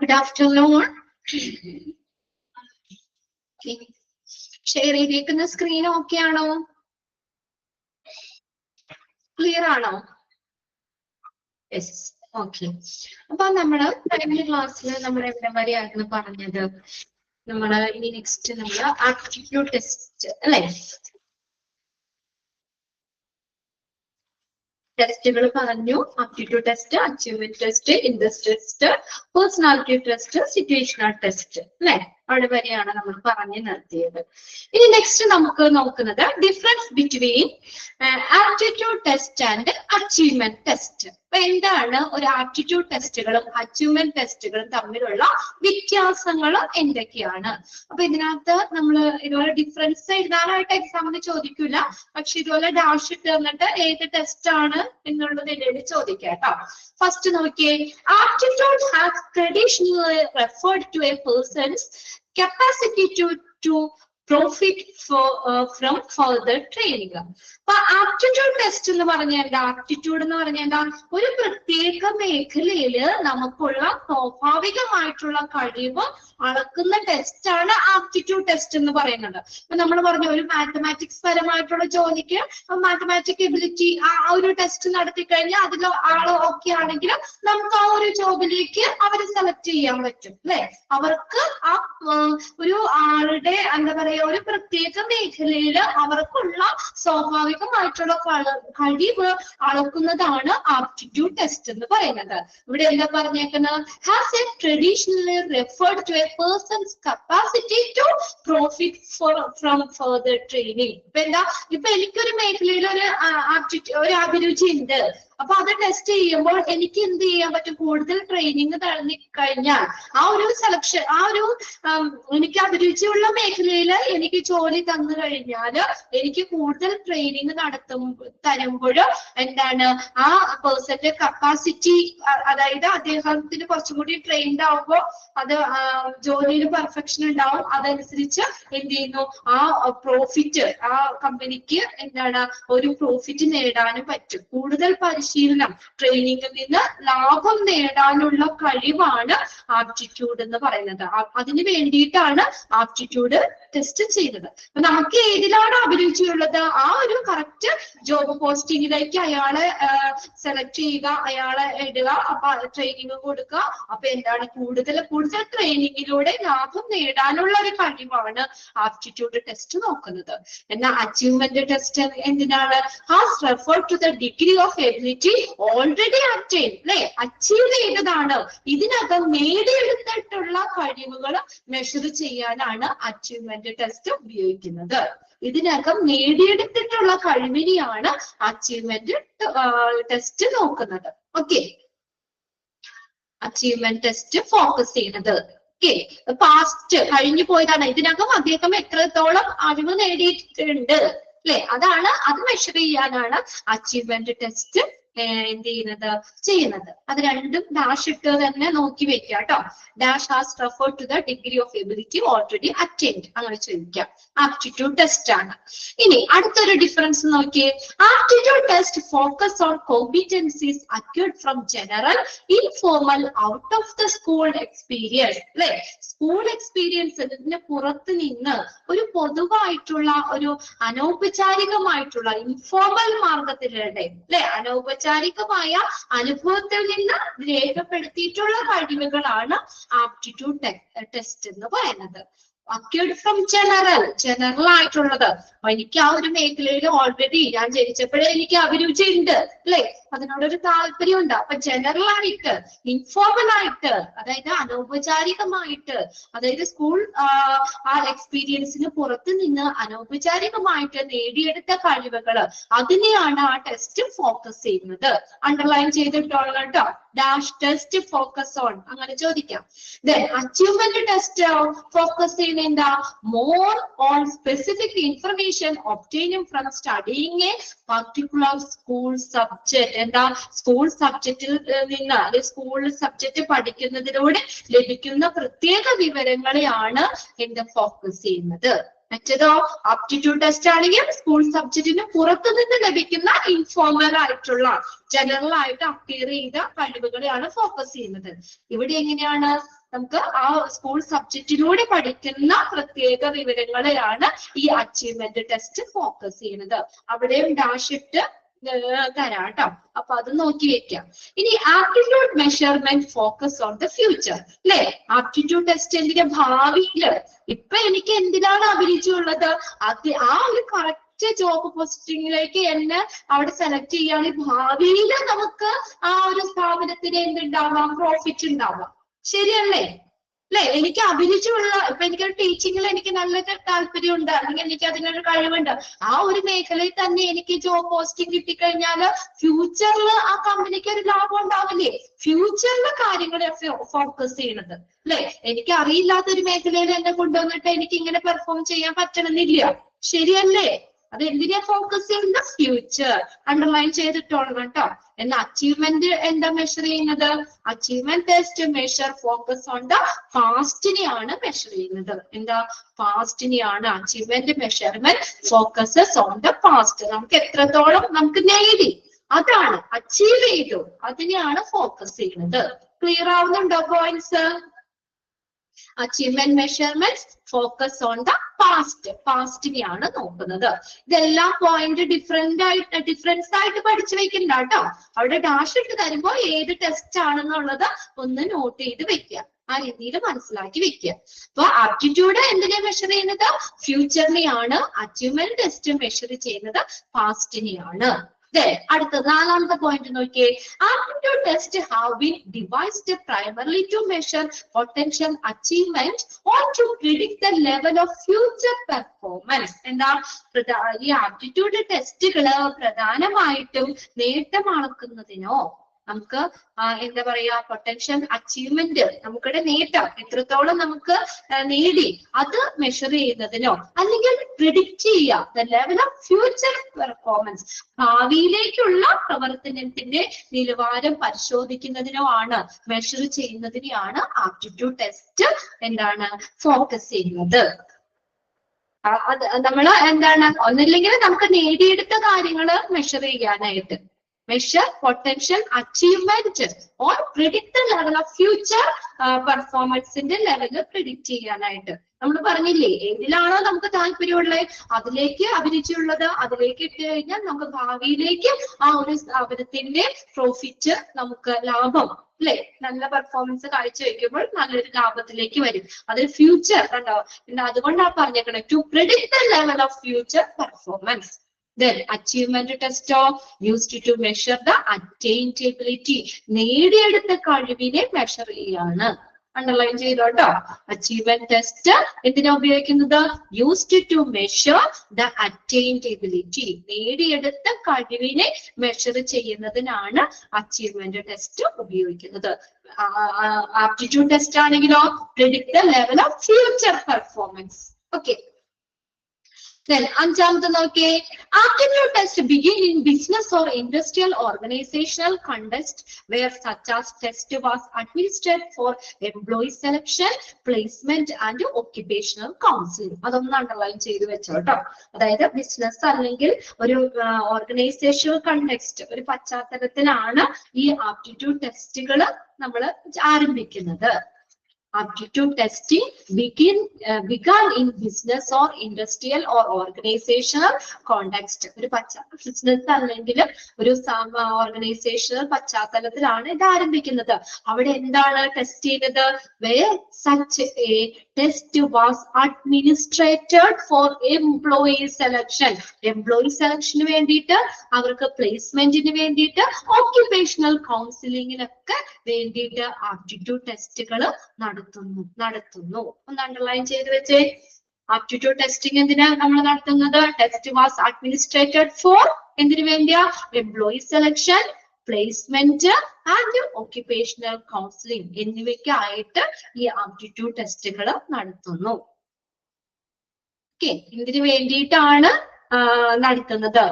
Good afternoon. Share ചെയ്തേക്കുന്ന screen okay ആണോ? Clear ആണോ? Yes, okay. അപ്പൊ നമ്മള് കഴിഞ്ഞ ക്ലാസ്സിൽ നമ്മൾ എവിടെ വരെയായിരുന്നു പറഞ്ഞത്? നമ്മള് ഇനി നെക്സ്റ്റ് നമ്മള് ആപ്റ്റിറ്റ്യൂഡ് ടെസ്റ്റ് അല്ലെ? ടെസ്റ്റുകൾ പറഞ്ഞു. Aptitude test, achievement test, interest test, personality test, situational test അല്ലെ? അവിടെ വരെയാണ് നമ്മൾ പറഞ്ഞു നിർത്തിയത്. ഇനി നെക്സ്റ്റ് നമുക്ക് നോക്കുന്നത് difference between aptitude test and achievement test. അപ്പൊ എന്താണ് ഒരു ആപ്റ്റിറ്റ്യൂഡ് ടെസ്റ്റുകളും അച്ചീവ്മെന്റ് ടെസ്റ്റുകളും തമ്മിലുള്ള വ്യത്യാസങ്ങൾ എന്തൊക്കെയാണ്? അപ്പൊ ഇതിനകത്ത് നമ്മൾ ഇതുപോലെ ഡിഫറൻസ് എഴുതാനായിട്ട് എക്സാമിന് ചോദിക്കില്ല, പക്ഷെ ഇതുപോലെ ഡാഷ് ഇട്ട് തന്നിട്ട് ഏത് ടെസ്റ്റ് ആണ് എന്നുള്ളത് എന്നോട് ചോദിക്കാം കേട്ടോ. ഫസ്റ്റ് നോക്കിയേ, aptitude has traditionally referred to a person's capacity to profit from further training. അപ്പൊ ആപ്റ്റിറ്റ്യൂഡ് ടെസ്റ്റ് എന്ന് പറഞ്ഞാൽ എന്താ? ആപ്റ്റിറ്റ്യൂഡ് എന്ന് പറഞ്ഞാൽ എന്താ? ഒരു പ്രത്യേക മേഖലയില് നമുക്കുള്ള സ്വാഭാവികമായിട്ടുള്ള കഴിവ് അളക്കുന്ന ടെസ്റ്റ് ആണ് ആപ്റ്റിറ്റ്യൂഡ് ടെസ്റ്റ് എന്ന് പറയുന്നത്. അപ്പൊ നമ്മൾ പറഞ്ഞു ഒരു മാത്തമാറ്റിക്സ് പരമായിട്ടുള്ള ജോലിക്ക് മാത്തമാറ്റിക് എബിലിറ്റി ആ ഒരു ടെസ്റ്റ് നടത്തി കഴിഞ്ഞാൽ അതിൽ ആള് ഓക്കെ ആണെങ്കിൽ നമുക്ക് ആ ഒരു ജോബിലേക്ക് അവരെ സെലക്ട് ചെയ്യാൻ പറ്റും അല്ലെ? അവർക്ക് ആ ഒരു ആളുടെ എന്താ പറയാ ഒരു പ്രത്യേക മേഖലയിൽ അവർക്കുള്ള സ്വാഭാവികമായിട്ടുള്ള കഴിവ് അളക്കുന്നതാണ് ആപ്റ്റിറ്റ്യൂഡ് ടെസ്റ്റ് എന്ന് പറയുന്നത്. ഇവിടെ എന്താ പറഞ്ഞേക്കുന്നത്? Has a traditionally referred to a person's capacity to profit from further training. ഇപ്പൊ എന്താ? ഇപ്പൊ എനിക്കൊരു മേഖലയിൽ ഒരു അഭിരുചി ഉണ്ട്. അപ്പൊ അത് ടെസ്റ്റ് ചെയ്യുമ്പോൾ എനിക്ക് എന്ത് ചെയ്യാൻ പറ്റും? കൂടുതൽ ട്രെയിനിങ് തള്ളി കഴിഞ്ഞാൽ ആ ഒരു സെലക്ഷൻ, ആ ഒരു എനിക്ക് അഭിരുചിയുള്ള മേഖലയിൽ എനിക്ക് ജോലി തന്നു കഴിഞ്ഞാൽ എനിക്ക് കൂടുതൽ ട്രെയിനിങ് തരുമ്പോൾ എന്താണ് ആ പേഴ്സന്റെ കപ്പാസിറ്റി, അതായത് അദ്ദേഹത്തിന് കുറച്ചും കൂടി ട്രെയിൻഡ് ആവുമ്പോൾ അത് ജോലിയിൽ പെർഫെക്ഷൻ ഉണ്ടാവും. അതനുസരിച്ച് എന്ത് ചെയ്യുന്നു? ആ പ്രോഫിറ്റ് ആ കമ്പനിക്ക് എന്താണ് ഒരു പ്രോഫിറ്റ് നേടാനും പറ്റും. കൂടുതൽ പരിശീലനം, ട്രെയിനിങ്ങിൽ നിന്ന് ലാഭം നേടാനുള്ള കഴിവാണ് ആപ്റ്റിറ്റ്യൂഡ് എന്ന് പറയുന്നത്. അതിന് വേണ്ടിയിട്ടാണ് ആപ്റ്റിറ്റ്യൂഡ് ടെസ്റ്റ് ചെയ്യുന്നത്. അപ്പൊ നമുക്ക് ഏതിലാണ് അഭിരുചിയുള്ളത് ആ ഒരു കറക്റ്റ് ജോബ് പോസ്റ്റിങ്ങിലേക്ക് അയാളെ സെലക്ട് ചെയ്യുക, അയാളെ ഇടുക, അപ്പൊ ട്രെയിനിങ് കൊടുക്കുക. അപ്പൊ എന്താണ്? കൂടുതൽ ട്രെയിനിങ്ങിലൂടെ ലാഭം നേടാനുള്ള ഒരു കഴിവാണ് ആപ്റ്റിറ്റ്യൂഡ് ടെസ്റ്റ് നോക്കുന്നത്. എന്നാൽ അച്ചീവ്മെന്റ് ടെസ്റ്റ് എന്തിനാണ്? Has referred to the degree of ability already attain അല്ലെ? അച്ചീവ് ചെയ്തതാണ്, ഇതിനകം നേടിയെടുത്തിട്ടുള്ള കഴിവുകൾ മെഷർ ചെയ്യാനാണ് അച്ചീവ്മെന്റ് ടെസ്റ്റ് ഉപയോഗിക്കുന്നത്. ഇതിനകം നേടിയെടുത്തിട്ടുള്ള കഴിവിനെയാണ് അച്ചീവ്മെന്റ് ടെസ്റ്റ് നോക്കുന്നത്. ഓക്കെ, അച്ചീവ്മെന്റ് ടെസ്റ്റ് ഫോക്കസ് ചെയ്യുന്നത് പാസ്റ്റ് കഴിഞ്ഞു പോയതാണ്. ഇതിനകം അദ്ദേഹം എത്രത്തോളം അറിവ് നേടിയിട്ടുണ്ട് അല്ലെ? അത് മെഷർ ചെയ്യാനാണ് അച്ചീവ്മെന്റ് ടെസ്റ്റ് എന്ത് ചെയ്യുന്നത്. അത് രണ്ടും ഡാഷ് ഇട്ട് തന്നെ നോക്കി വെക്കുക കേട്ടോ. Dash has referred to the degree of ability already attained അങ്ങനെ ചോദിക്കാം. ആപ്റ്റിറ്റ്യൂഡ് ടെസ്റ്റ് ആണ്. ഇനി അടുത്തൊരു ഡിഫറൻസ് നോക്കിയേ. Aptitude test focus on competencies acquired from general informal out of the school experience അല്ലെ? സ്കൂൾ എക്സ്പീരിയൻസിന് പുറത്ത് നിന്ന് ഒരു പൊതുവായിട്ടുള്ള ഒരു അനൗപചാരികമായിട്ടുള്ള ഇൻഫോർമൽ മാർഗത്തിലൂടെ അല്ലെ? അനൗപചാരികമായ അനുഭവത്തിൽ നിന്ന് രേഖപ്പെടുത്തിയിട്ടുള്ള കഴിവുകളാണ് ആപ്റ്റിറ്റ്യൂഡ് ടെസ്റ്റ് എന്ന് പറയുന്നത്. അക്യൂർഡ് ഫ്രം ജനറൽ ആയിട്ടുള്ളത്. എനിക്ക് ആ ഒരു മേഖലയിൽ ഓൾറെഡി ഞാൻ ജനിച്ചപ്പോഴേ എനിക്ക് അഭിരുചി ഉണ്ട് അല്ലെ? അതിനോടൊരു താല്പര്യം ഉണ്ട്. അപ്പൊ ജനറൽ ആയിട്ട്, ഇൻഫോർമൽ ആയിട്ട്, അതായത് അനൗപചാരികമായിട്ട്, അതായത് സ്കൂൾ ആ എക്സ്പീരിയൻസിന് പുറത്ത് നിന്ന് അനൗപചാരികമായിട്ട് നേടിയെടുത്ത കഴിവുകൾ, അതിനെയാണ് ആ ടെസ്റ്റ് ഫോക്കസ് ചെയ്യുന്നത്. അണ്ടർലൈൻ ചെയ്തിട്ടുള്ള കേട്ടോ. ഡാഷ് ടെസ്റ്റ് ഫോക്കസ് ഓൺ അങ്ങനെ ചോദിക്കാം. ദെൻ അച്ചീവ്മെന്റ് ടെസ്റ്റ് ഫോക്കസ് ചെയ്യുന്ന എന്താ? More on specific information obtaining from studying A particular school subject. എന്താ? സ്കൂൾ സബ്ജക്റ്റിൽ നിന്ന് അല്ലെങ്കിൽ സ്കൂൾ സബ്ജക്ട് പഠിക്കുന്നതിലൂടെ ലഭിക്കുന്ന പ്രത്യേക വിവരങ്ങളെയാണ് ഫോക്കസ് ചെയ്യുന്നത്. മറ്റേതോ ആപ്റ്റിറ്റ്യൂഡ് ടെസ്റ്റ് ആണെങ്കിൽ സ്കൂൾ സബ്ജക്റ്റിന് പുറത്തു നിന്ന് ലഭിക്കുന്ന ഇൻഫോർമൽ ആയിട്ടുള്ള ജനറൽ ആയിട്ട് അപ്പിയർ ചെയ്ത കഴിവുകളെയാണ് ഫോക്കസ് ചെയ്യുന്നത്. ഇവിടെ എങ്ങനെയാണ് നമുക്ക് ആ സ്കൂൾ സബ്ജക്റ്റിലൂടെ പഠിക്കുന്ന പ്രത്യേക വിവരങ്ങളെയാണ് ഈ അച്ചീവ്മെന്റ് ടെസ്റ്റ് ഫോക്കസ് ചെയ്യുന്നത്. അവിടെയും ഡാഷ് ഇട്ട് തരാട്ടോ. അപ്പൊ അത് നോക്കി വെക്കാം. ഇനി aptitude measurement focus on the future അല്ലെ. ആപ്റ്റിറ്റ്യൂഡ് ടെസ്റ്റ് എന്തിന്റെ ഭാവിയില് ഇപ്പൊ എനിക്ക് എന്തിനാണ് അഭിരുചിയുള്ളത് അത് ആ ഒരു കറക്റ്റ് ജോബ് പോസ്റ്റിംഗിലേക്ക് എന്നെ അവിടെ സെലക്ട് ചെയ്യുകയാണെങ്കിൽ ഭാവിയിൽ നമുക്ക് ആ ഒരു സ്ഥാപനത്തിന് എന്തുണ്ടാവാം, പ്രോഫിറ്റ് ഉണ്ടാവാം. ശരിയല്ലേ? അല്ലെ? എനിക്ക് അഭിരുചിയുള്ള ഇപ്പൊ എനിക്കൊരു ടീച്ചിങ്ങിൽ എനിക്ക് നല്ല താല്പര്യമുണ്ട്, അല്ലെങ്കിൽ എനിക്ക് അതിനൊരു കഴിവുണ്ട്, ആ ഒരു മേഖലയിൽ തന്നെ എനിക്ക് ജോബ് പോസ്റ്റിംഗ് കിട്ടിക്കഴിഞ്ഞാൽ ഫ്യൂച്ചറിൽ ആ കമ്പനിക്ക് ഒരു ലാഭം ഉണ്ടാവില്ലേ? ഫ്യൂച്ചറിലെ കാര്യങ്ങളെ ഫോക്കസ് ചെയ്യണത് അല്ലെ. എനിക്ക് അറിയില്ലാത്തൊരു മേഖലയിൽ എന്നെ കൊണ്ടുവന്നിട്ട് എനിക്ക് ഇങ്ങനെ പെർഫോം ചെയ്യാൻ പറ്റണമെന്നില്ല. ശരിയല്ലേ? അത് എന്തിനാ ഫോക്കസ് ചെയ്യുന്ന? ഫ്യൂച്ചർ. അണ്ടർലൈൻ ചെയ്തിട്ടോളണം കേട്ടോ. എന്നാൽ അച്ചീവ്മെന്റ് എന്താ മെഷർ ചെയ്യുന്നത്? Achievement test measure focus on the പാസ്റ്റിനെയാണ് മെഷർ ചെയ്യുന്നത്. എന്താ? പാസ്റ്റിനെയാണ്. Achievement measurement focuses on the past. നമുക്ക് എത്രത്തോളം നമുക്ക് നേടി, അതാണ് അച്ചീവ് ചെയ്തു, അതിനെയാണ് ഫോക്കസ് ചെയ്യുന്നത്. ക്ലിയർ ആവുന്നുണ്ടോ points? Achievement measurement focus on the past. പാസ്റ്റിനെയാണ് നോക്കുന്നത്. ഇതെല്ലാം പോയിന്റ് ഡിഫറൻസ് ആയിട്ട് പഠിച്ചു വെക്കണ്ട കേട്ടോ. അവിടെ ഡാഷ് ഇട്ട് തരുമ്പോ ഏത് ടെസ്റ്റ് ആണെന്നുള്ളത് ഒന്ന് നോട്ട് ചെയ്ത് വെക്കുക. ആ രീതിയിൽ മനസ്സിലാക്കി വെക്കുക. അപ്പൊ ആപ്റ്റിറ്റ്യൂഡ് എന്തിനെ മെഷർ ചെയ്യുന്നത്? ഫ്യൂച്ചറിനെയാണ്. അച്ചീവ്മെന്റ് ടെസ്റ്റ് മെഷർ ചെയ്യുന്നത് പാസ്റ്റിനെയാണ്. അടുത്ത നാലാമത്തെ പോയിന്റ് നോക്കിയേ. Aptitude test have been devised primarily to measure potential achievement or to predict the level of future performance. എന്താ? ഈ ആപ്റ്റിറ്റ്യൂഡ് ടെസ്റ്റുകള് പ്രധാനമായിട്ടും നേട്ടം അളക്കുന്നതിനോ നമുക്ക് എന്താ പറയാ പൊട്ടൻഷ്യൽ അച്ചീവ്മെന്റ്, നമുക്കിടെ നേട്ടം എത്രത്തോളം നമുക്ക് നേടി അത് മെഷർ ചെയ്യുന്നതിനോ അല്ലെങ്കിൽ പ്രിഡിക്റ്റ് ചെയ്യുക the level of future performance, ഭാവിയിലേക്കുള്ള പ്രവർത്തനത്തിന്റെ നിലവാരം പരിശോധിക്കുന്നതിനോ ആണ്, മെഷർ ചെയ്യുന്നതിനെയാണ് ആപ്റ്റിറ്റ്യൂഡ് ടെസ്റ്റ് എന്താണ് ഫോക്കസ് ചെയ്യുന്നത്. അത് നമ്മള് എന്താണ് ഒന്നില്ലെങ്കിൽ നമുക്ക് നേടിയെടുത്ത കാര്യങ്ങള് മെഷർ ചെയ്യാനായിട്ട്, measure potential achievement or predict the level of future performance in the level predict ചെയ്യാനായിട്ട്. നമ്മൾ പറഞ്ഞില്ലേ ഏതിലാണോ നമുക്ക് താല്പര്യമുള്ളത് അതിലേക്ക് അഭിരുചിയുള്ളത് അതിലേക്ക് ഇട്ട് കഴിഞ്ഞാൽ നമുക്ക് ഭാവിയിലേക്ക് ആ ഒരു സ്ഥാപനത്തിന്റെ പ്രോഫിറ്റ്, നമുക്ക് ലാഭം അല്ലെ, നല്ല പെർഫോമൻസ് കാഴ്ചവെക്കുമ്പോൾ നല്ലൊരു ലാഭത്തിലേക്ക് വരും. അതൊരു ഫ്യൂച്ചർ ഉണ്ടാവും. പിന്നെ അതുകൊണ്ടാണ് പറഞ്ഞേക്കണേ to predict the level of future performance. Then achievement test used to measure the attainability, നേടിയെടുത്ത കഴിവിനെ മെഷർ ചെയ്യാണ്. അണ്ടർലൈൻ ചെയ്തോട്ടോ. അച്ചീവ്മെന്റ് ടെസ്റ്റ് എന്തിനാ ഉപയോഗിക്കുന്നത്? യൂസ്ഡ് ടു മെഷർ ദ അറ്റൈനബിലിറ്റി, നേടിയെടുത്ത കഴിവിനെ മെഷർ ചെയ്യുന്നതിനാണ് അച്ചീവ്മെന്റ് ടെസ്റ്റ് ഉപയോഗിക്കുന്നത്. ആപ്റ്റിറ്റ്യൂഡ് ടെസ്റ്റ് ആണെങ്കിലോ predict the level of future performance. Okay. Then അഞ്ചാമത്തെ നോക്കിയേ. Aptitude test begin in business or industrial organizational context where such as test was administered for employee selection, placement and occupational counseling. അതൊന്ന് underline ചെയ്ത് വെച്ചോട്ടോ. അതായത് business അല്ലെങ്കിൽ ഒരു organisational context, ഒരു പശ്ചാത്തലത്തിലാണ് ഈ ആപ്റ്റിറ്റ്യൂഡ് ടെസ്റ്റുകൾ നമ്മൾ ആരംഭിക്കുന്നത്. Aptitude testing began in business or industrial or organizational context. ഒരു ബിസിനസ് അല്ലെങ്കിൽ ഒരു ഓർഗനൈസേഷണൽ പശ്ചാത്തലത്തിലാണ് ഇത് ആരംഭിക്കുന്നത്. അവിടെ എന്താണ് ടെസ്റ്റ് ചെയ്യുന്നത്? Where such a test was administered for employee selection. Employee സെലക്ഷന് വേണ്ടിയിട്ട്, അവർക്ക് പ്ലേസ്മെന്റിന് വേണ്ടിയിട്ട്, ഓക്യുപേഷണൽ കൗൺസിലിങ്ങിനൊക്കെ വേണ്ടിയിട്ട് ആപ്റ്റിറ്റ്യൂഡ് ടെസ്റ്റുകൾ നടത്തുന്നു. ഒന്ന് അണ്ടർലൈൻ ചെയ്ത് വെച്ചേ. ആപ്റ്റിറ്റ്യൂഡ് ടെസ്റ്റിംഗ് എന്തിനാ നമ്മൾ നടത്തുന്നത്? ടെസ്റ്റ് വാസ് അഡ്മിനിസ്ട്രേറ്റഡ് ഫോർ എന്തിനു വേണ്ടിയാ? Employee selection, placement and occupational counselling എന്നിവയ്ക്കായിട്ട് ഈ ആപ്റ്റിറ്റ്യൂഡ് ടെസ്റ്റുകൾ നടത്തുന്നു. ഓക്കെ, ഇതിനു വേണ്ടിയിട്ടാണ് നടത്തുന്നത്.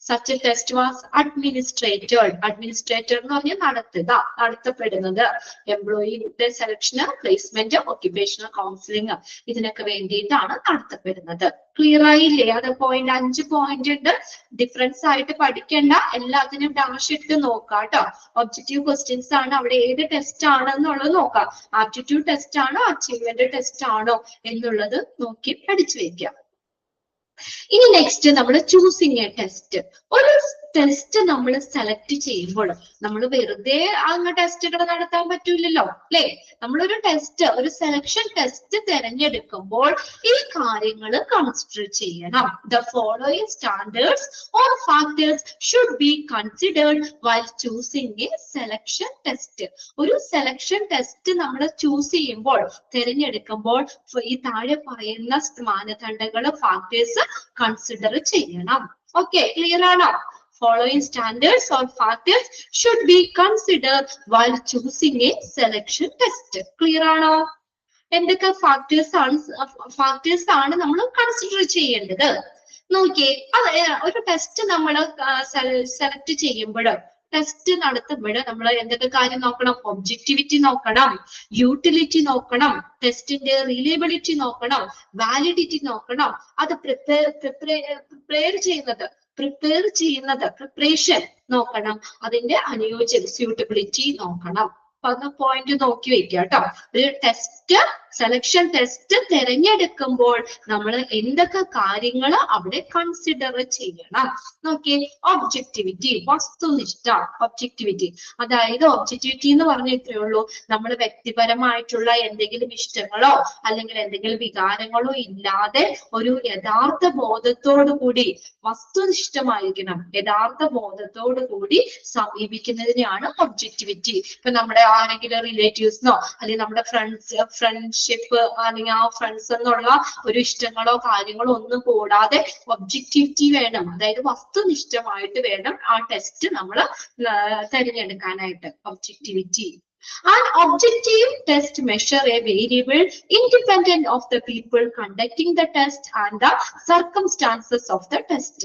such a test was administrated. Administrator എന്ന് പറഞ്ഞാൽ നടത്തപ്പെടുന്നത്. എംപ്ലോയിയുടെ സെലക്ഷൻ, പ്ലേസ്മെന്റ്, ഒക്യുപേഷണൽ കൗൺസിലിംഗ് ഇതിനൊക്കെ വേണ്ടിയിട്ടാണ് നടത്തപ്പെടുന്നത്. ക്ലിയർ ആയില്ലേ? അത് 5 പോയിന്റ് ഉണ്ട്. ഡിഫറൻസ് ആയിട്ട് പഠിക്കേണ്ട, എല്ലാത്തിനും ഡാഷ് ഇട്ട് നോക്കാം കേട്ടോ. ഒബ്ജക്റ്റീവ് ക്വസ്റ്റ്യൻസ് ആണ്. അവിടെ ഏത് ടെസ്റ്റ് ആണെന്നുള്ളത് നോക്കാം. ആപ്റ്റിറ്റ്യൂഡ് ടെസ്റ്റ് ആണോ അച്ചീവ്മെന്റ് ടെസ്റ്റ് ആണോ എന്നുള്ളത് നോക്കി പഠിച്ചു വെക്കാം. ഇനി നെക്സ്റ്റ് നമ്മൾ ചൂസിങ് എ ടെസ്റ്റ്. ഒരു ടെസ്റ്റ് നമ്മൾ സെലക്ട് ചെയ്യുമ്പോൾ നമ്മൾ വെറുതെ അങ്ങ് ടെസ്റ്റുകൾ നടത്താൻ പറ്റൂലല്ലോ അല്ലെ? നമ്മളൊരു ടെസ്റ്റ്, ഒരു സെലക്ഷൻ ടെസ്റ്റ് തിരഞ്ഞെടുക്കുമ്പോൾ ഈ കാര്യങ്ങൾ കൺസിഡർ ചെയ്യണം. The following standards or factors should be considered while choosing A selection test. ഒരു സെലക്ഷൻ ടെസ്റ്റ് നമ്മൾ ചൂസ് ചെയ്യുമ്പോൾ, തിരഞ്ഞെടുക്കുമ്പോൾ ഈ താഴെ പറയുന്ന മാനദണ്ഡങ്ങൾ, ഫാക്ടേഴ്സ് കൺസിഡർ ചെയ്യണം. ഓക്കെ, ക്ലിയർ ആണോ? Following standards or factors should be considered while choosing a selection test. Clear ആണോ? എന്തൊക്കെ ഫാക്ടേഴ്സ് ആണ് നമ്മൾ കൺസിഡർ ചെയ്യേണ്ടത് നോക്കിയേ. അത് ഒരു ടെസ്റ്റ് നമ്മൾ സെലക്ട് ചെയ്യുമ്പോൾ, ടെസ്റ്റ് നടത്തുമ്പോൾ നമ്മൾ എന്തൊക്കെ കാര്യം നോക്കണം? ഒബ്ജക്ടിവിറ്റി നോക്കണം, യൂട്ടിലിറ്റി നോക്കണം, ടെസ്റ്റിന്റെ റിലയബിലിറ്റി നോക്കണം, വാലിഡിറ്റി നോക്കണം. അത് പ്രിപ്പറേഷൻ നോക്കണം, അതിന്റെ അനുയോജ്യത, സ്യൂട്ടബിലിറ്റി നോക്കണം. അപ്പൊ പോയിന്റ് നോക്കി വെക്കുക കേട്ടോ. ഒരു ടെസ്റ്റ്, സെലക്ഷൻ ടെസ്റ്റ് തിരഞ്ഞെടുക്കുമ്പോൾ നമ്മൾ എന്തൊക്കെ കാര്യങ്ങൾ അവിടെ കൺസിഡർ ചെയ്യണം നോക്കി. ഒബ്ജക്ടിവിറ്റി, വസ്തുനിഷ്ഠ. ഒബ്ജക്ടിവിറ്റി അതായത് ഒബ്ജക്ടിവിറ്റി എന്ന് പറഞ്ഞാൽ ഇത്രയേ ഉള്ളൂ, നമ്മൾ വ്യക്തിപരമായിട്ടുള്ള എന്തെങ്കിലും ഇഷ്ടങ്ങളോ അല്ലെങ്കിൽ എന്തെങ്കിലും വികാരങ്ങളോ ഇല്ലാതെ ഒരു യഥാർത്ഥ ബോധത്തോടു കൂടി, വസ്തുനിഷ്ഠമായിരിക്കണം, യഥാർത്ഥ ബോധത്തോടു കൂടി സമീപിക്കുന്നതിനെയാണ് ഒബ്ജക്ടിവിറ്റി. ഇപ്പൊ നമ്മുടെ ആരെങ്കിലും റിലേറ്റീവ്സിനോ അല്ലെങ്കിൽ നമ്മുടെ ഫ്രണ്ട്ഷിപ്പ് അല്ലെങ്കിൽ ആ ഫ്രണ്ട്സ് എന്നുള്ള ഒരു ഇഷ്ടങ്ങളോ കാര്യങ്ങളോ ഒന്നും കൂടാതെ ഒബ്ജക്ടിവിറ്റി വേണം. അതായത് വസ്തുനിഷ്ഠമായിട്ട് വേണം ആ ടെസ്റ്റ് നമ്മൾ തിരഞ്ഞെടുക്കാനായിട്ട്. Objectivity. An objective test measure a variable independent of the people conducting the test and the circumstances of the test.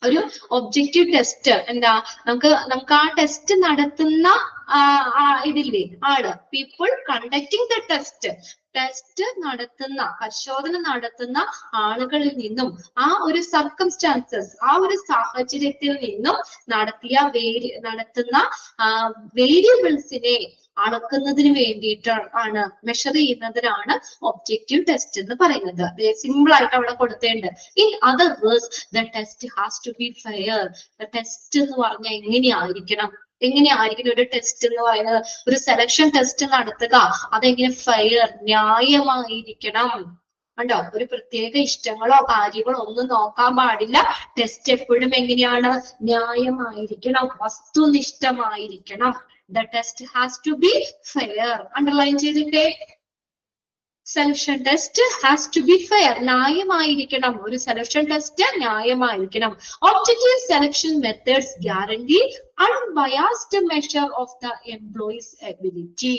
ഒരു ഒബ്ജക്റ്റീവ് ടെസ്റ്റ് എന്താ? നമുക്ക് ആ ടെസ്റ്റ് നടത്തുന്ന ഇതില്ലേ ആള്, people conducting the test, test നടത്തുന്ന, പരിശോധന നടത്തുന്ന ആളുകളിൽ നിന്നും, ആ ഒരു സർക്കംസ്റ്റാൻസസ്, ആ ഒരു സാഹചര്യത്തിൽ നിന്നും നടത്തുന്ന വേരിയബിൾസിനെ അളക്കുന്നതിന് വേണ്ടിയിട്ട് ആണ്, മെഷർ ചെയ്യുന്നതിനാണ് ഒബ്ജക്റ്റീവ് ടെസ്റ്റ് എന്ന് പറയുന്നത്. സിമ്പിൾ ആയിട്ട് അവിടെ കൊടുത്തേണ്ട്. In other words the test has to be fair. Test എന്ന് പറഞ്ഞാൽ എങ്ങനെയായിരിക്കണം ഒരു ടെസ്റ്റ് എന്ന് പറയുന്നത്? ഒരു സെലക്ഷൻ ടെസ്റ്റ് നടത്തുക, അതെങ്ങനെ? ഫെയർ, ന്യായമായിരിക്കണം. കണ്ടോ? ഒരു പ്രത്യേക ഇഷ്ടങ്ങളോ കാര്യങ്ങളോ ഒന്നും നോക്കാൻ പാടില്ല. ടെസ്റ്റ് എപ്പോഴും എങ്ങനെയാണ്? ന്യായമായിരിക്കണം, വസ്തുനിഷ്ഠമായിരിക്കണം. The test has to be fair. Underline ചെയ്തിട്ടേ. Selection test has to be fair, ന്യായമായിരിക്കണം. ഒരു സെലക്ഷൻ ടെസ്റ്റ് ന്യായമായിരിക്കണം. Objective selection methods guarantee unbiased measure of the employee's ability.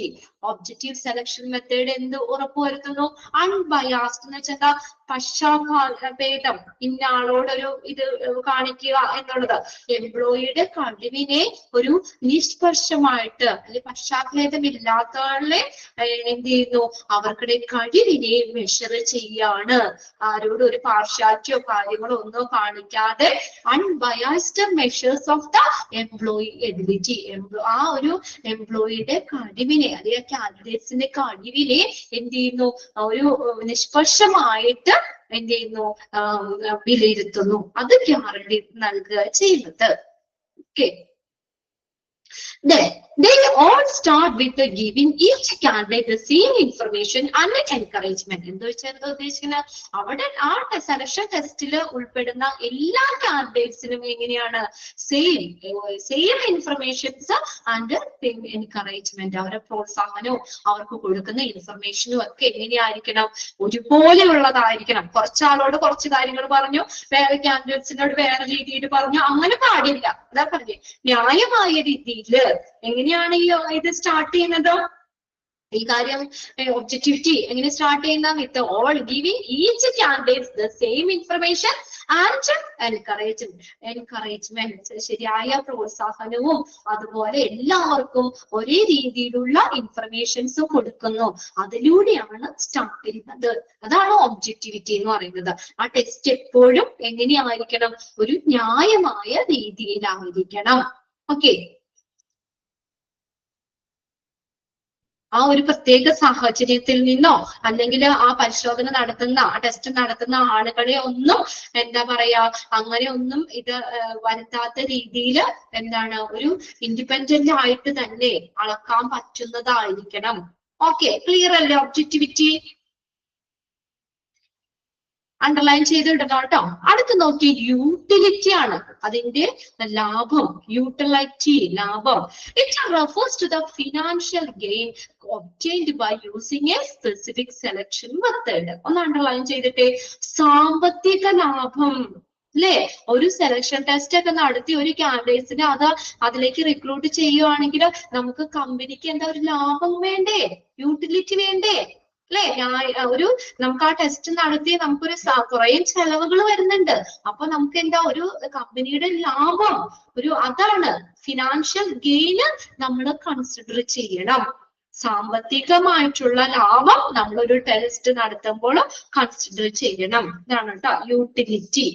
Objective selection method എന്ത് ഉറപ്പുവരുത്തുന്നു? അൺബയാസ്ഡ് എന്ന് വെച്ചാൽ പക്ഷാഭേദം, ഇന്ന ആളോടൊരു ഇത് കാണിക്കുക എന്നുള്ളത്. എംപ്ലോയിയുടെ കഴിവിനെ ഒരു നിഷ്പക്ഷമായിട്ട് അല്ലെങ്കിൽ പക്ഷാഭേദമില്ലാത്തവരെ എന്ത് ചെയ്യുന്നു? അവർക്കിടെ കഴിവിനെ മെഷർ ചെയ്യാണ്. ആരോടും ഒരു പാർഷ്യാലിറ്റിയോ കാര്യങ്ങളോ ഒന്നോ കാണിക്കാതെ unbiased measures of the employee ability. ആ ഒരു എംപ്ലോയിയുടെ കഴിവിനെ അല്ലെങ്കിൽ കാൻഡിഡേറ്റ്സിന്റെ കഴിവിനെ എന്ത് ചെയ്യുന്നു? ഒരു നിഷ്പക്ഷമായിട്ട് എന്ത് ചെയ്യുന്നു? വിലയിരുത്തുന്നു. അത് ഗ്യാരണ്ടി നൽകുക ചെയ്യുന്നത്. Okay. Then they all start with giving each candidate the same information and encouragement. എന്ത് വെച്ചാൽ ഉദ്ദേശിക്കുന്നത്? അവിടെ ആ സെലക്ഷൻ ടെസ്റ്റിൽ ഉൾപ്പെടുന്ന എല്ലാ കാൻഡിഡേറ്റ്സിനും എങ്ങനെയാണ്? Same informations and encouragement. അവരെ പ്രോത്സാഹനവും അവർക്ക് കൊടുക്കുന്ന ഇൻഫർമേഷനും ഒക്കെ എങ്ങനെയായിരിക്കണം? ഒരുപോലെയുള്ളതായിരിക്കണം. കുറച്ചാളോട് കുറച്ച് കാര്യങ്ങൾ പറഞ്ഞു, വേറെ കാൻഡിഡേറ്റ്സിനോട് വേറെ രീതിയിൽ പറഞ്ഞു, അങ്ങനെ പാടില്ല. അതാ പറഞ്ഞേ, ന്യായമായ രീതിയിൽ എങ്ങനെയാണ് ഇത് സ്റ്റാർട്ട് ചെയ്യുന്നത്? ഈ കാര്യം ഒബ്ജക്ടിവിറ്റി എങ്ങനെ സ്റ്റാർട്ട് ചെയ്യുന്ന with all giving each candidates the same information and encouragement, ശരിയായ പ്രോത്സാഹനവും അതുപോലെ എല്ലാവർക്കും ഒരേ രീതിയിലുള്ള ഇൻഫർമേഷൻസ് കൊടുക്കുന്നു. അതിലൂടെയാണ് സ്റ്റാർട്ട് ചെയ്യുന്നത്. അതാണ് ഒബ്ജക്ടിവിറ്റി എന്ന് പറയുന്നത്. ആ ടെസ്റ്റ് എപ്പോഴും എങ്ങനെയായിരിക്കണം? ഒരു ന്യായമായ രീതിയിലായിരിക്കണം. ഓക്കെ, ആ ഒരു പ്രത്യേക സാഹചര്യത്തിൽ നിന്നോ അല്ലെങ്കിൽ ആ പരിശോധന നടത്തുന്ന ആ ടെസ്റ്റ് നടത്തുന്ന ആളുകളെ ഒന്നും എന്താ പറയാ അങ്ങനെ ഒന്നും ഇത് വരുത്താത്ത രീതിയിൽ എന്താണ് ഒരു ഇൻഡിപെൻഡന്റ് ആയിട്ട് തന്നെ അളക്കാൻ പറ്റുന്നതായിരിക്കണം. ഓക്കെ, ക്ലിയർ അല്ലേ ഒബ്ജക്ടിവിറ്റി? അണ്ടർലൈൻ ചെയ്തിടണം കേട്ടോ. അടുത്ത് നോക്കി, യൂട്ടിലിറ്റി ആണ് അതിന്റെ ലാഭം. യൂട്ടിലിറ്റി, ലാഭം. It refers to the financial gain obtained by using a specific selection method. ഒന്ന് അണ്ടർലൈൻ ചെയ്തിട്ടേ. സാമ്പത്തിക ലാഭം അല്ലേ? ഒരു സെലക്ഷൻ ടെസ്റ്റ് ഒക്കെ നടത്തി ഒരു കാൻഡിഡേറ്റ്സിനെ അതിലേക്ക് റിക്രൂട്ട് ചെയ്യുവാണെങ്കിൽ നമുക്ക് കമ്പനിക്ക് എന്താ ഒരു ലാഭം വേണ്ടേ? യൂട്ടിലിറ്റി വേണ്ടേ? അല്ലെ? നമുക്ക് ആ ടെസ്റ്റ് നടത്തി നമുക്കൊരു കുറേ ചെലവുകൾ വരുന്നുണ്ട്. അപ്പൊ നമുക്ക് എന്താ ഒരു കമ്പനിയുടെ ലാഭം, അതാണ് ഫിനാൻഷ്യൽ ഗെയിന് നമ്മൾ കൺസിഡർ ചെയ്യണം. സാമ്പത്തികമായിട്ടുള്ള ലാഭം നമ്മളൊരു ടെസ്റ്റ് നടത്തുമ്പോൾ കൺസിഡർ ചെയ്യണം. ഇതാണ് കേട്ടോ യൂട്ടിലിറ്റി.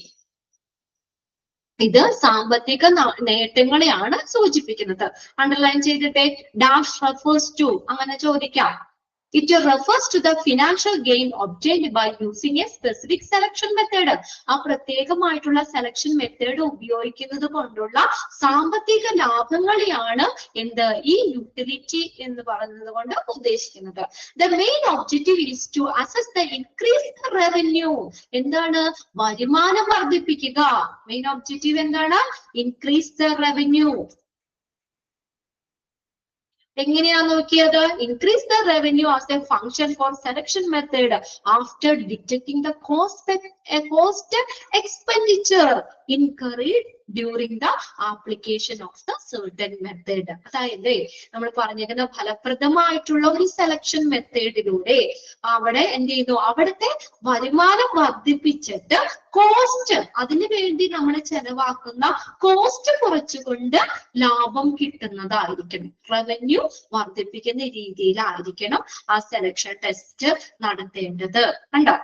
ഇത് സാമ്പത്തിക നേട്ടങ്ങളെയാണ് സൂചിപ്പിക്കുന്നത്. അണ്ടർലൈൻ ചെയ്തിട്ട് ഡാഷ് റെഫേഴ്സ് ടു അങ്ങനെ ചോദിക്കാം. It refers to the financial gain obtained by using a specific selection method. ആ പ്രത്യേകമായിട്ടുള്ള സെലക്ഷൻ മെത്തേഡ് ഉപയോഗിക്കുന്നത് കൊണ്ടുള്ള സാമ്പത്തിക ലാഭങ്ങളെയാണ് ഈ യൂട്ടിലിറ്റി എന്ന് പറയുന്നത് കൊണ്ട് ഉദ്ദേശിക്കുന്നത്. The main objective is to assess the increased revenue. എന്താണ്? വരുമാനം വർദ്ധിപ്പിക്കുക. മെയിൻ ഒബ്ജക്റ്റീവ് എന്താണ്? Increase the revenue. എങ്ങനെയാ നോക്കിയത്? Increase the revenue as a function for selection method after detecting the cost expenditure incurred during the application of the certain method. അതായത് നമ്മൾ പറഞ്ഞിരിക്കുന്ന ഫലപ്രദമായിട്ടുള്ള ഒരു സെലക്ഷൻ മെത്തേഡിലൂടെ അവിടെ എന്ത് ചെയ്യുന്നു? അവിടുത്തെ വരുമാനം വർദ്ധിപ്പിച്ചിട്ട് കോസ്റ്റ്, അതിനു വേണ്ടി നമ്മൾ ചെലവാക്കുന്ന കോസ്റ്റ് കുറച്ചുകൊണ്ട് ലാഭം കിട്ടുന്നതായിരിക്കണം. റവന്യൂ വർദ്ധിപ്പിക്കുന്ന രീതിയിലായിരിക്കണം ആ സെലക്ഷൻ ടെസ്റ്റ് നടത്തേണ്ടത്. കണ്ടോ?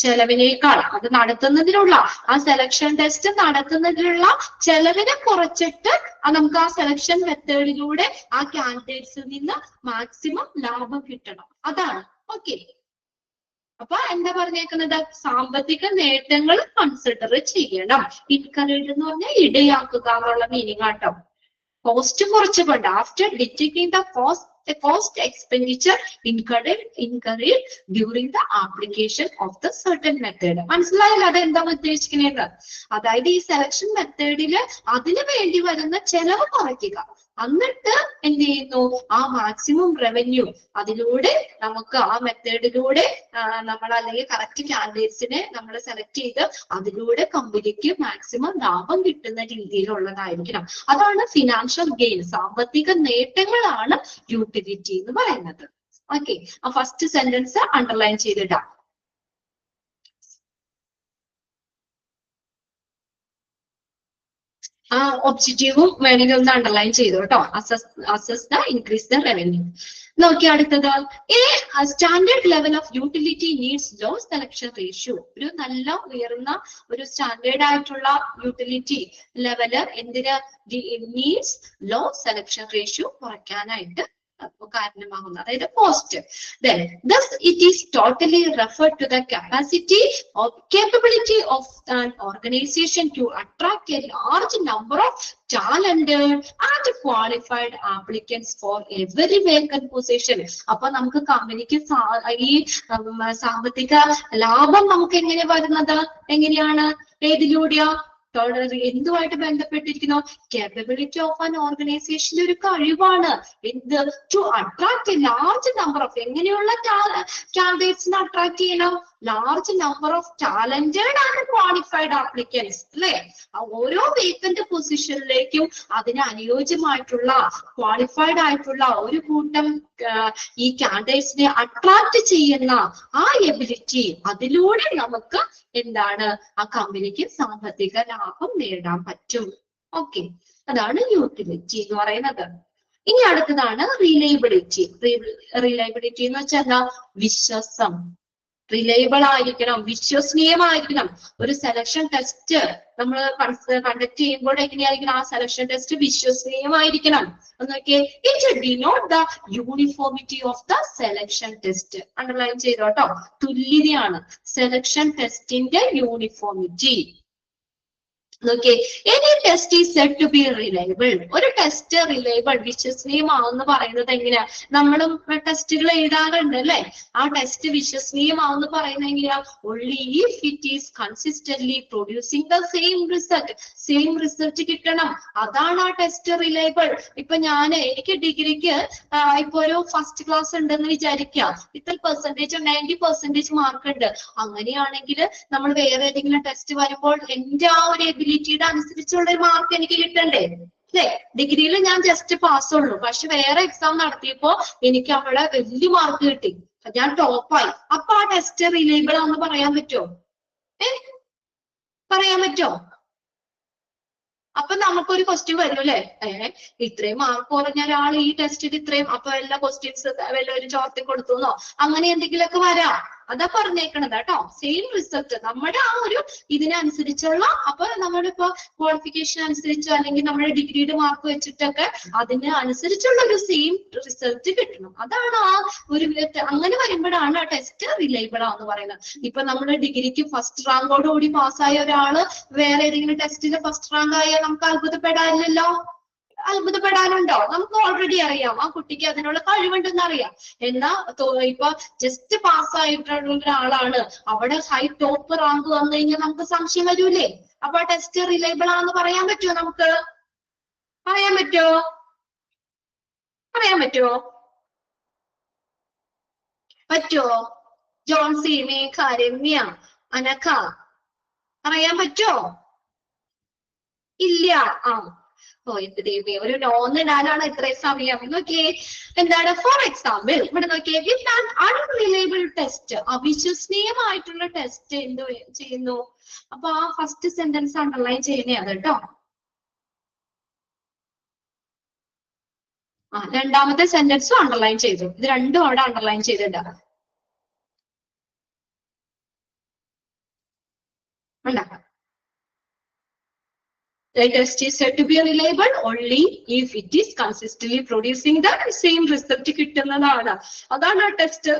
ചെലവിനേക്കാൾ അത് നടത്തുന്നതിനുള്ള ആ സെലക്ഷൻ ടെസ്റ്റ് നടത്തുന്നതിനുള്ള ചെലവിനെ കുറച്ചിട്ട് നമുക്ക് ആ സെലക്ഷൻ മെത്തേഡിലൂടെ ആ കാൻഡിഡേറ്റ്സിൽ നിന്ന് മാക്സിമം ലാഭം കിട്ടണം. അതാണ്. ഓക്കെ, അപ്പൊ എന്താ പറഞ്ഞേക്കുന്നത്? സാമ്പത്തിക നേട്ടങ്ങൾ കൺസിഡർ ചെയ്യണം. ഇൻകറേജ് എന്ന് പറഞ്ഞാൽ ഇടയാക്കുക എന്നുള്ള മീനിങ് ആട്ടോ. കോസ്റ്റ് കുറച്ചുകൊണ്ട് after detecting the cost expenditure incurred during the application of the certain method. മനസ്സിലായല്ലോ അതെന്താണ് ഉദ്ദേശിക്കുന്നത്? അതായത് ഈ സെലക്ഷൻ മെത്തേഡില് അതിന് വേണ്ടി വരുന്ന ചെലവ് കുറയ്ക്കുക. എന്നിട്ട് എന്ത് ചെയ്യുന്നു? ആ മാക്സിമം റവന്യൂ അതിലൂടെ നമുക്ക് ആ മെത്തേഡിലൂടെ നമ്മൾ അല്ലെങ്കിൽ കറക്റ്റ് കാൻഡിഡേറ്റ്സിനെ നമ്മൾ സെലക്ട് ചെയ്ത് അതിലൂടെ കമ്പനിക്ക് മാക്സിമം ലാഭം കിട്ടുന്ന രീതിയിലുള്ളതായിരിക്കണം. അതാണ് ഫിനാൻഷ്യൽ ഗെയിൻ. സാമ്പത്തിക നേട്ടങ്ങളാണ് യൂട്ടിലിറ്റി എന്ന് പറയുന്നത്. ഓക്കെ, ആ ഫസ്റ്റ് സെന്റൻസ് അണ്ടർലൈൻ ചെയ്തിടാം. ഒബ്ജക്റ്റീവും വേണമെങ്കിൽ ഒന്ന് അണ്ടർലൈൻ ചെയ്തു കേട്ടോ. Assess the increase the revenue. നോക്കി അടുത്തത്, a standard level of utility needs low selection ratio. ഒരു നല്ല ഉയർന്ന ഒരു സ്റ്റാൻഡേർഡ് ആയിട്ടുള്ള യൂട്ടിലിറ്റി ലെവല് എന്തിന്? നീഡ്സ് ലോ സെലക്ഷൻ റേഷ്യോ കുറയ്ക്കാനായിട്ട് കാരണമാകുന്നു. അതായത് cost. Then thus it is totally referred to the capability of an organization to attract a large number of talented and qualified applicants for every vacant position. അപ്പൊ നമുക്ക് കമ്പനിക്ക് ഈ സാമ്പത്തിക ലാഭം നമുക്ക് എങ്ങനെ വരുന്നത്? എങ്ങനെയാണ്? ഏതിലൂടെയാ? എന്തുമായിട്ട് ബന്ധപ്പെട്ടിരിക്കുന്നു? capability of an organization ഒരു കഴിവാണ്. എന്ത്? to attract a large number of എങ്ങനെയുള്ള candidates attract ചെയ്യണം? large number of talented and qualified applicants അല്ലെ? ഓരോ വേക്കന്റ് പൊസിഷനിലേക്കും അതിന് അനുയോജ്യമായിട്ടുള്ള ക്വാളിഫൈഡ് ആയിട്ടുള്ള ഒരു കൂട്ടം ഈ കാൻഡിഡേറ്റ്സിനെ അട്രാക്ട് ചെയ്യുന്ന ആ എബിലിറ്റി, അതിലൂടെ നമുക്ക് എന്താണ് ആ കമ്പനിക്ക് സാമ്പത്തിക ലാഭം നേടാൻ പറ്റും. ഓക്കെ, അതാണ് യൂട്ടിലിറ്റി എന്ന് പറയുന്നത്. ഇനി അടുത്തതാണ് റിലയബിലിറ്റി. റിലയബിലിറ്റി എന്ന് വെച്ചാൽ വിശ്വാസം. റിലയബിൾ ആയിരിക്കണം, വിശ്വസനീയമായിരിക്കണം. ഒരു സെലക്ഷൻ ടെസ്റ്റ് നമ്മൾ കണ്ടക്ട് ചെയ്യുമ്പോൾ എങ്ങനെയായിരിക്കണം? ആ സെലക്ഷൻ ടെസ്റ്റ് വിശ്വസനീയമായിരിക്കണം. എന്നൊക്കെ it denote the uniformity of the selection test. Underline ചെയ്തോട്ടോ, തുല്യതയാണ് സെലക്ഷൻ ടെസ്റ്റിന്റെ uniformity. Okay, any test is said to be reliable. ഒരു ടെസ്റ്റ് റിലയബിൾ, വിശ്വസനീയമാവെന്ന് പറയുന്നത് എങ്ങനെയാ? നമ്മളും ടെസ്റ്റുകൾ എഴുതാറുണ്ട് അല്ലെ? ആ ടെസ്റ്റ് വിശ്വസനീയമാവെന്ന് പറയുന്നത് എങ്ങനെയാ? only if it is consistently producing the same result. Same result കിട്ടണം, അതാണ് ആ ടെസ്റ്റ് റിലയബിൾ. ഇപ്പൊ എനിക്ക് ഡിഗ്രിക്ക് ഇപ്പൊ ഒരു ഫസ്റ്റ് ക്ലാസ് ഉണ്ടെന്ന് വിചാരിക്കാം, ഇത്ര പെർസെന്റേജ് 90% മാർക്ക് ഉണ്ട്. അങ്ങനെയാണെങ്കിൽ നമ്മൾ വേറെ ഏതെങ്കിലും ടെസ്റ്റ് വരുമ്പോൾ എന്റെ ആ ഒരു എബിലിറ്റിയുടെ അനുസരിച്ചുള്ള ഒരു മാർക്ക് എനിക്ക് കിട്ടണ്ടേ? അല്ലെ? ഡിഗ്രിയിൽ ഞാൻ ജസ്റ്റ് പാസ് ഉള്ളൂ, പക്ഷെ വേറെ എക്സാം നടത്തിയപ്പോ എനിക്ക് അവിടെ വലിയ മാർക്ക് കിട്ടി, ഞാൻ ടോപ്പായി. അപ്പൊ ആ ടെസ്റ്റ് റിലയബിൾ ആണെന്ന് പറയാൻ പറ്റുമോ? പറയാൻ പറ്റുമോ? അപ്പൊ നമുക്കൊരു ക്വസ്റ്റ്യൻ വരും അല്ലെ, ഇത്രയും മാർക്ക് കുറഞ്ഞ ഒരാൾ ഈ ടെസ്റ്റിൽ ഇത്രയും, അപ്പൊ എല്ലാ ക്വസ്റ്റ്യൻസ് വല്ലവരും ചോർത്തി കൊടുത്തുന്നോ, അങ്ങനെ എന്തെങ്കിലുമൊക്കെ വരാം. അതാ പറഞ്ഞേക്കണത് കേട്ടോ. സെയിം റിസൾട്ട് നമ്മുടെ ആ ഒരു ഇതിനനുസരിച്ചുള്ള, അപ്പൊ നമ്മളിപ്പോ ക്വാളിഫിക്കേഷൻ അനുസരിച്ചോ അല്ലെങ്കിൽ നമ്മുടെ ഡിഗ്രിയുടെ മാർക്ക് വെച്ചിട്ടൊക്കെ അതിന് അനുസരിച്ചുള്ള ഒരു സെയിം റിസൾട്ട് കിട്ടണം. അതാണ് ആ ഒരു, അങ്ങനെ വരുമ്പോഴാണ് ആ ടെസ്റ്റ് റിലയബിൾ ആണെന്ന് പറയുന്നത്. ഇപ്പൊ നമ്മുടെ ഡിഗ്രിക്ക് ഫസ്റ്റ് റാങ്കോടുകൂടി പാസ്സായ ഒരാള് വേറെ ഏതെങ്കിലും ടെസ്റ്റിൽ ഫസ്റ്റ് റാങ്ക് ആയാൽ നമുക്ക് അത്ഭുതപ്പെടാനില്ലല്ലോ. അത്ഭുതപ്പെടാനുണ്ടോ? നമുക്ക് ഓൾറെഡി അറിയാം ആ കുട്ടിക്ക് അതിനുള്ള കഴിവുണ്ടെന്ന് അറിയാം. എന്നാ ഇപ്പൊ ജസ്റ്റ് പാസ്സായിട്ടുള്ള ഒരാളാണ് അവിടെ ഹൈ ടോപ്പ് റാങ്ക് വന്നു കഴിഞ്ഞാൽ നമുക്ക് സംശയം വരൂലേ? അപ്പൊ ആ ടെസ്റ്റ് റിലയബിൾ ആണെന്ന് പറയാൻ പറ്റുമോ? നമുക്ക് പറയാൻ പറ്റുമോ? പറയാൻ പറ്റുമോ? പറ്റുമോ? ജോൺസി, മേഘ, രമ്യ, അനഘ, പറയാൻ പറ്റുമോ? ഇല്ല. ഓ എന്ത് ദൈവമേ, ഒരു നോന്നിടാനാണ് ഇത്രയും സമയം. നോക്കിയേ, എന്താണ്? ഫോർ എക്സാമ്പിൾ ഇവിടെ നോക്കിയേ, വിത്ത് ആൻ അൺറിലയബിൾ ടെസ്റ്റ്, അവിശ്വസനീയമായിട്ടുള്ള ടെസ്റ്റ് എന്ത് ചെയ്യുന്നു? അപ്പൊ ആ ഫസ്റ്റ് സെന്റൻസ് അണ്ടർലൈൻ ചെയ്യുന്നതാണ് കേട്ടോ. രണ്ടാമത്തെ സെന്റൻസും അണ്ടർലൈൻ ചെയ്തു. ഇത് രണ്ടും അവിടെ അണ്ടർലൈൻ ചെയ്തിട്ടുണ്ട്. ഉണ്ടാക്കാം. The test is said to be reliable only if it is consistently producing the same result കിട്ടുന്നതാണ്. അതാണ് ടെസ്റ്റ്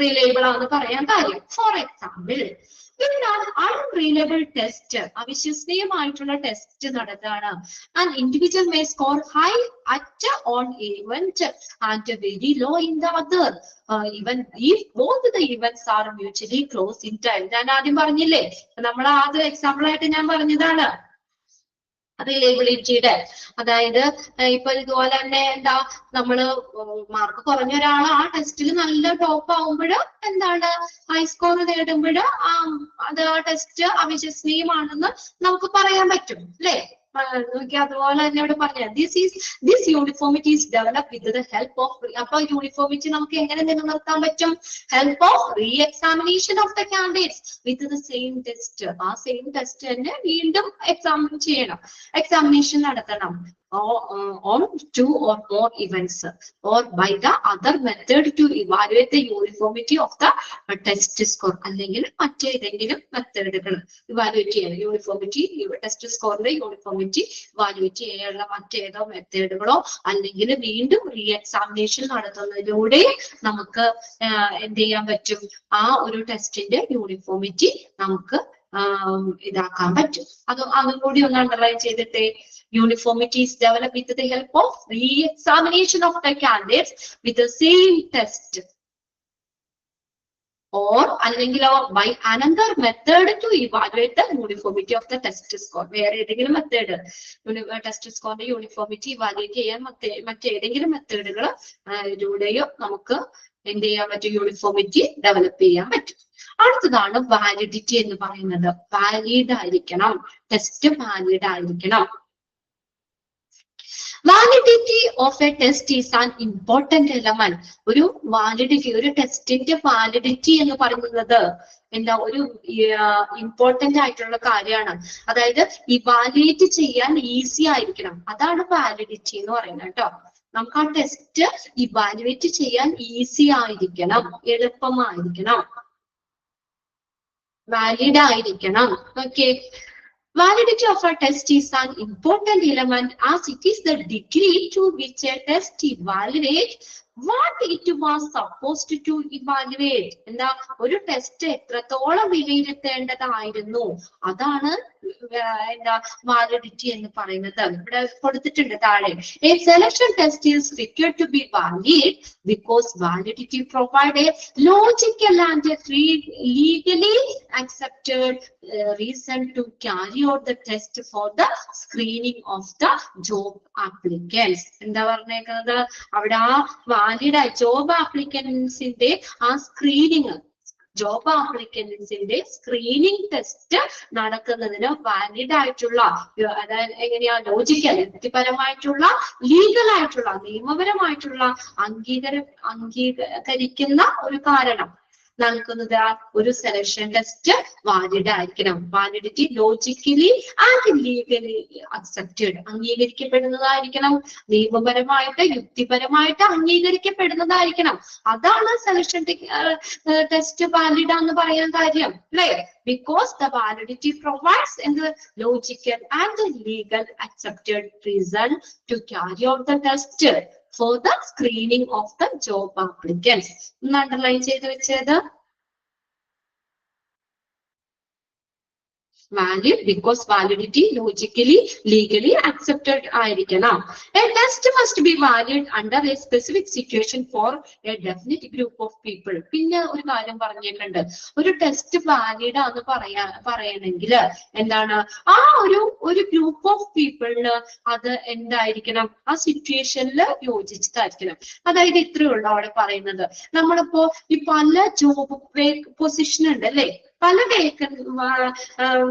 റിലയബിൾ ആണെന്ന് പറയാൻ കാര്യം. ഫോർ എക്സാമ്പിൾ, അൺറിലയബിൾ ടെസ്റ്റ്, അവിശ്വസനീയമായിട്ടുള്ള ടെസ്റ്റ് നടത്താണ്. An individual may score high at on event and very low in the other, even if both the events are mutually close in time. ഞാൻ ആദ്യം പറഞ്ഞില്ലേ, നമ്മൾ ആദ്യം എക്സാമ്പിൾ ആയിട്ട് ഞാൻ പറഞ്ഞതാണ് റിലയബിലിറ്റിയുടെ. അതായത് ഇപ്പൊ ഇതുപോലെ തന്നെ എന്താ, നമ്മള് മാർക്ക് കുറഞ്ഞ ഒരാൾ ആ ടെസ്റ്റിൽ നല്ല ടോപ്പ് ആവുമ്പോൾ എന്താണ് ഹൈ സ്കോർ നേടുമ്പോൾ അത് ആ ടെസ്റ്റ് അവിശ്വസനീയമാണെന്ന് നമുക്ക് പറയാൻ പറ്റും അല്ലെ? അതുപോലെ തന്നെ ഇവിടെ പറഞ്ഞ this uniformity is develop with the help of, അപ്പൊ യൂണിഫോമിറ്റി നമുക്ക് എങ്ങനെ നിലനിർത്താൻ പറ്റും? Help of re examination of the candidates with the same test. ആ സെയിം ടെസ്റ്റ് തന്നെ വീണ്ടും എക്സാമിനേഷൻ നടത്തണം. on 2 or more events or by the other method to evaluate the uniformity of the test score. അല്ലെങ്കിൽ മറ്റേതെങ്കിലും മെത്തേഡുകൾ evaluate ചെയ്യണം. Uniformity test സ്കോറിന്റെ uniformity evaluate ചെയ്യാനുള്ള മറ്റേതോ മെത്തേഡുകളോ അല്ലെങ്കിൽ വീണ്ടും റീ എക്സാമിനേഷൻ നടത്തുന്നതിലൂടെ നമുക്ക് എന്ത് ചെയ്യാൻ പറ്റും? ആ ഒരു ടെസ്റ്റിന്റെ യൂണിഫോമിറ്റി നമുക്ക് ഇതാക്കാൻ പറ്റും. അതും കൂടി ഒന്ന് അണ്ടർലൈൻ ചെയ്തിട്ടേ. Uniformity is developed with the help of re-examination of the candidates with the same test. or allenkilo by another method to evaluate the uniformity of the test score. വേറെ ഏതെങ്കിലും മെത്തേഡ് ടെസ്റ്റ് സ്കോറിന്റെ യൂണിഫോമിറ്റി ഇവാലുവേറ്റ് ചെയ്യാൻ മറ്റേതെങ്കിലും മെത്തേഡുകളിലൂടെയോ നമുക്ക് എന്ത് ചെയ്യാൻ പറ്റും, uniformity develop ചെയ്യാൻ പറ്റും. അടുത്തതാണ് വാലിഡിറ്റി എന്ന് പറയുന്നത്. വാലിഡ് ആയിരിക്കണം, ടെസ്റ്റ് വാലിഡ് ആയിരിക്കണം. Validity of A test is an important element. ഒരു വാലിഡിറ്റി, ഒരു ടെസ്റ്റിന്റെ വാലിഡിറ്റി എന്ന് പറയുന്നത് എന്താ, ഒരു ഇമ്പോർട്ടന്റ് ആയിട്ടുള്ള കാര്യമാണ്. അതായത് ഇവാലുവേറ്റ് ചെയ്യാൻ ഈസി ആയിരിക്കണം. അതാണ് വാലിഡിറ്റി എന്ന് പറയുന്നത് കേട്ടോ. നമുക്ക് ആ ടെസ്റ്റ് ഇവാലുവേറ്റ് ചെയ്യാൻ ഈസി ആയിരിക്കണം, എളുപ്പമായിരിക്കണം, വാലിഡ് ആയിരിക്കണം. Okay, validity of a test is an important element as it is the degree to which a test evaluates what it was supposed to evaluate. എന്താ, ഒരു ടെസ്റ്റ് എത്രത്തോളം വിലയിരുത്തേണ്ടതായിരുന്നു, അതാണ് എന്താ വാലിഡിറ്റി എന്ന് പറയുന്നത്. ഇവിടെ കൊടുത്തിട്ടുണ്ട് താഴെ. A selection test is required to be valid because validity provide a logical and a legally accepted reason to carry out the test for the screening of the job applicants. എന്താ പറഞ്ഞേക്കുന്നത് അവിടെ, ആ valid ആയി job ആപ്ലിക്കൻസിന്റെ ആ screening, job ആപ്ലിക്കൻസിന്റെ screening test നടക്കുന്നതിന് valid ആയിട്ടുള്ള, അതായത് എങ്ങനെയാ, ലോജിക്കൽ, യുക്തിപരമായിട്ടുള്ള, ലീഗൽ ആയിട്ടുള്ള, നിയമപരമായിട്ടുള്ള അംഗീകരിക്കുന്ന ഒരു കാരണം നൽകുന്നത് ഒരു സെലക്ഷൻ ടെസ്റ്റ് വാലിഡ് ആയിരിക്കണം. Validity logically and legally accepted, അംഗീകരിക്കപ്പെടുന്നതായിരിക്കണം, നിയമപരമായിട്ട് യുക്തിപരമായിട്ട് അംഗീകരിക്കപ്പെടുന്നതായിരിക്കണം. അതാണ് സെലക്ഷൻ ടെസ്റ്റ് വാലിഡ് എന്ന് പറയാൻ കാര്യം, അല്ലേ? Because the validity provides a logical and legal accepted reason to carry out the test for the screening of the job applicants. Underline ചെയ്തു വെച്ചത് valid because validity logically, legally accepted ആയിരിക്കണം. A test must be valid under a specific situation for a definite group of people. പിന്നെ ഒരു കാര്യം പറഞ്ഞിട്ടുണ്ട്, ഒരു test valid ആണെന്ന് പറയണമെങ്കിൽ എന്താണ്, ആ ഒരു ഗ്രൂപ്പ് ഓഫ് പീപ്പിളിന് അത് എന്തായിരിക്കണം, ആ സിറ്റുവേഷനിൽ യോജിച്ചതായിരിക്കണം. അതായത് ഇത്രയേ ഉള്ളൂ അവിടെ പറയുന്നത്. നമ്മളിപ്പോ ഈ പല ജോബ് പൊസിഷൻ ഉണ്ട് അല്ലെ, പല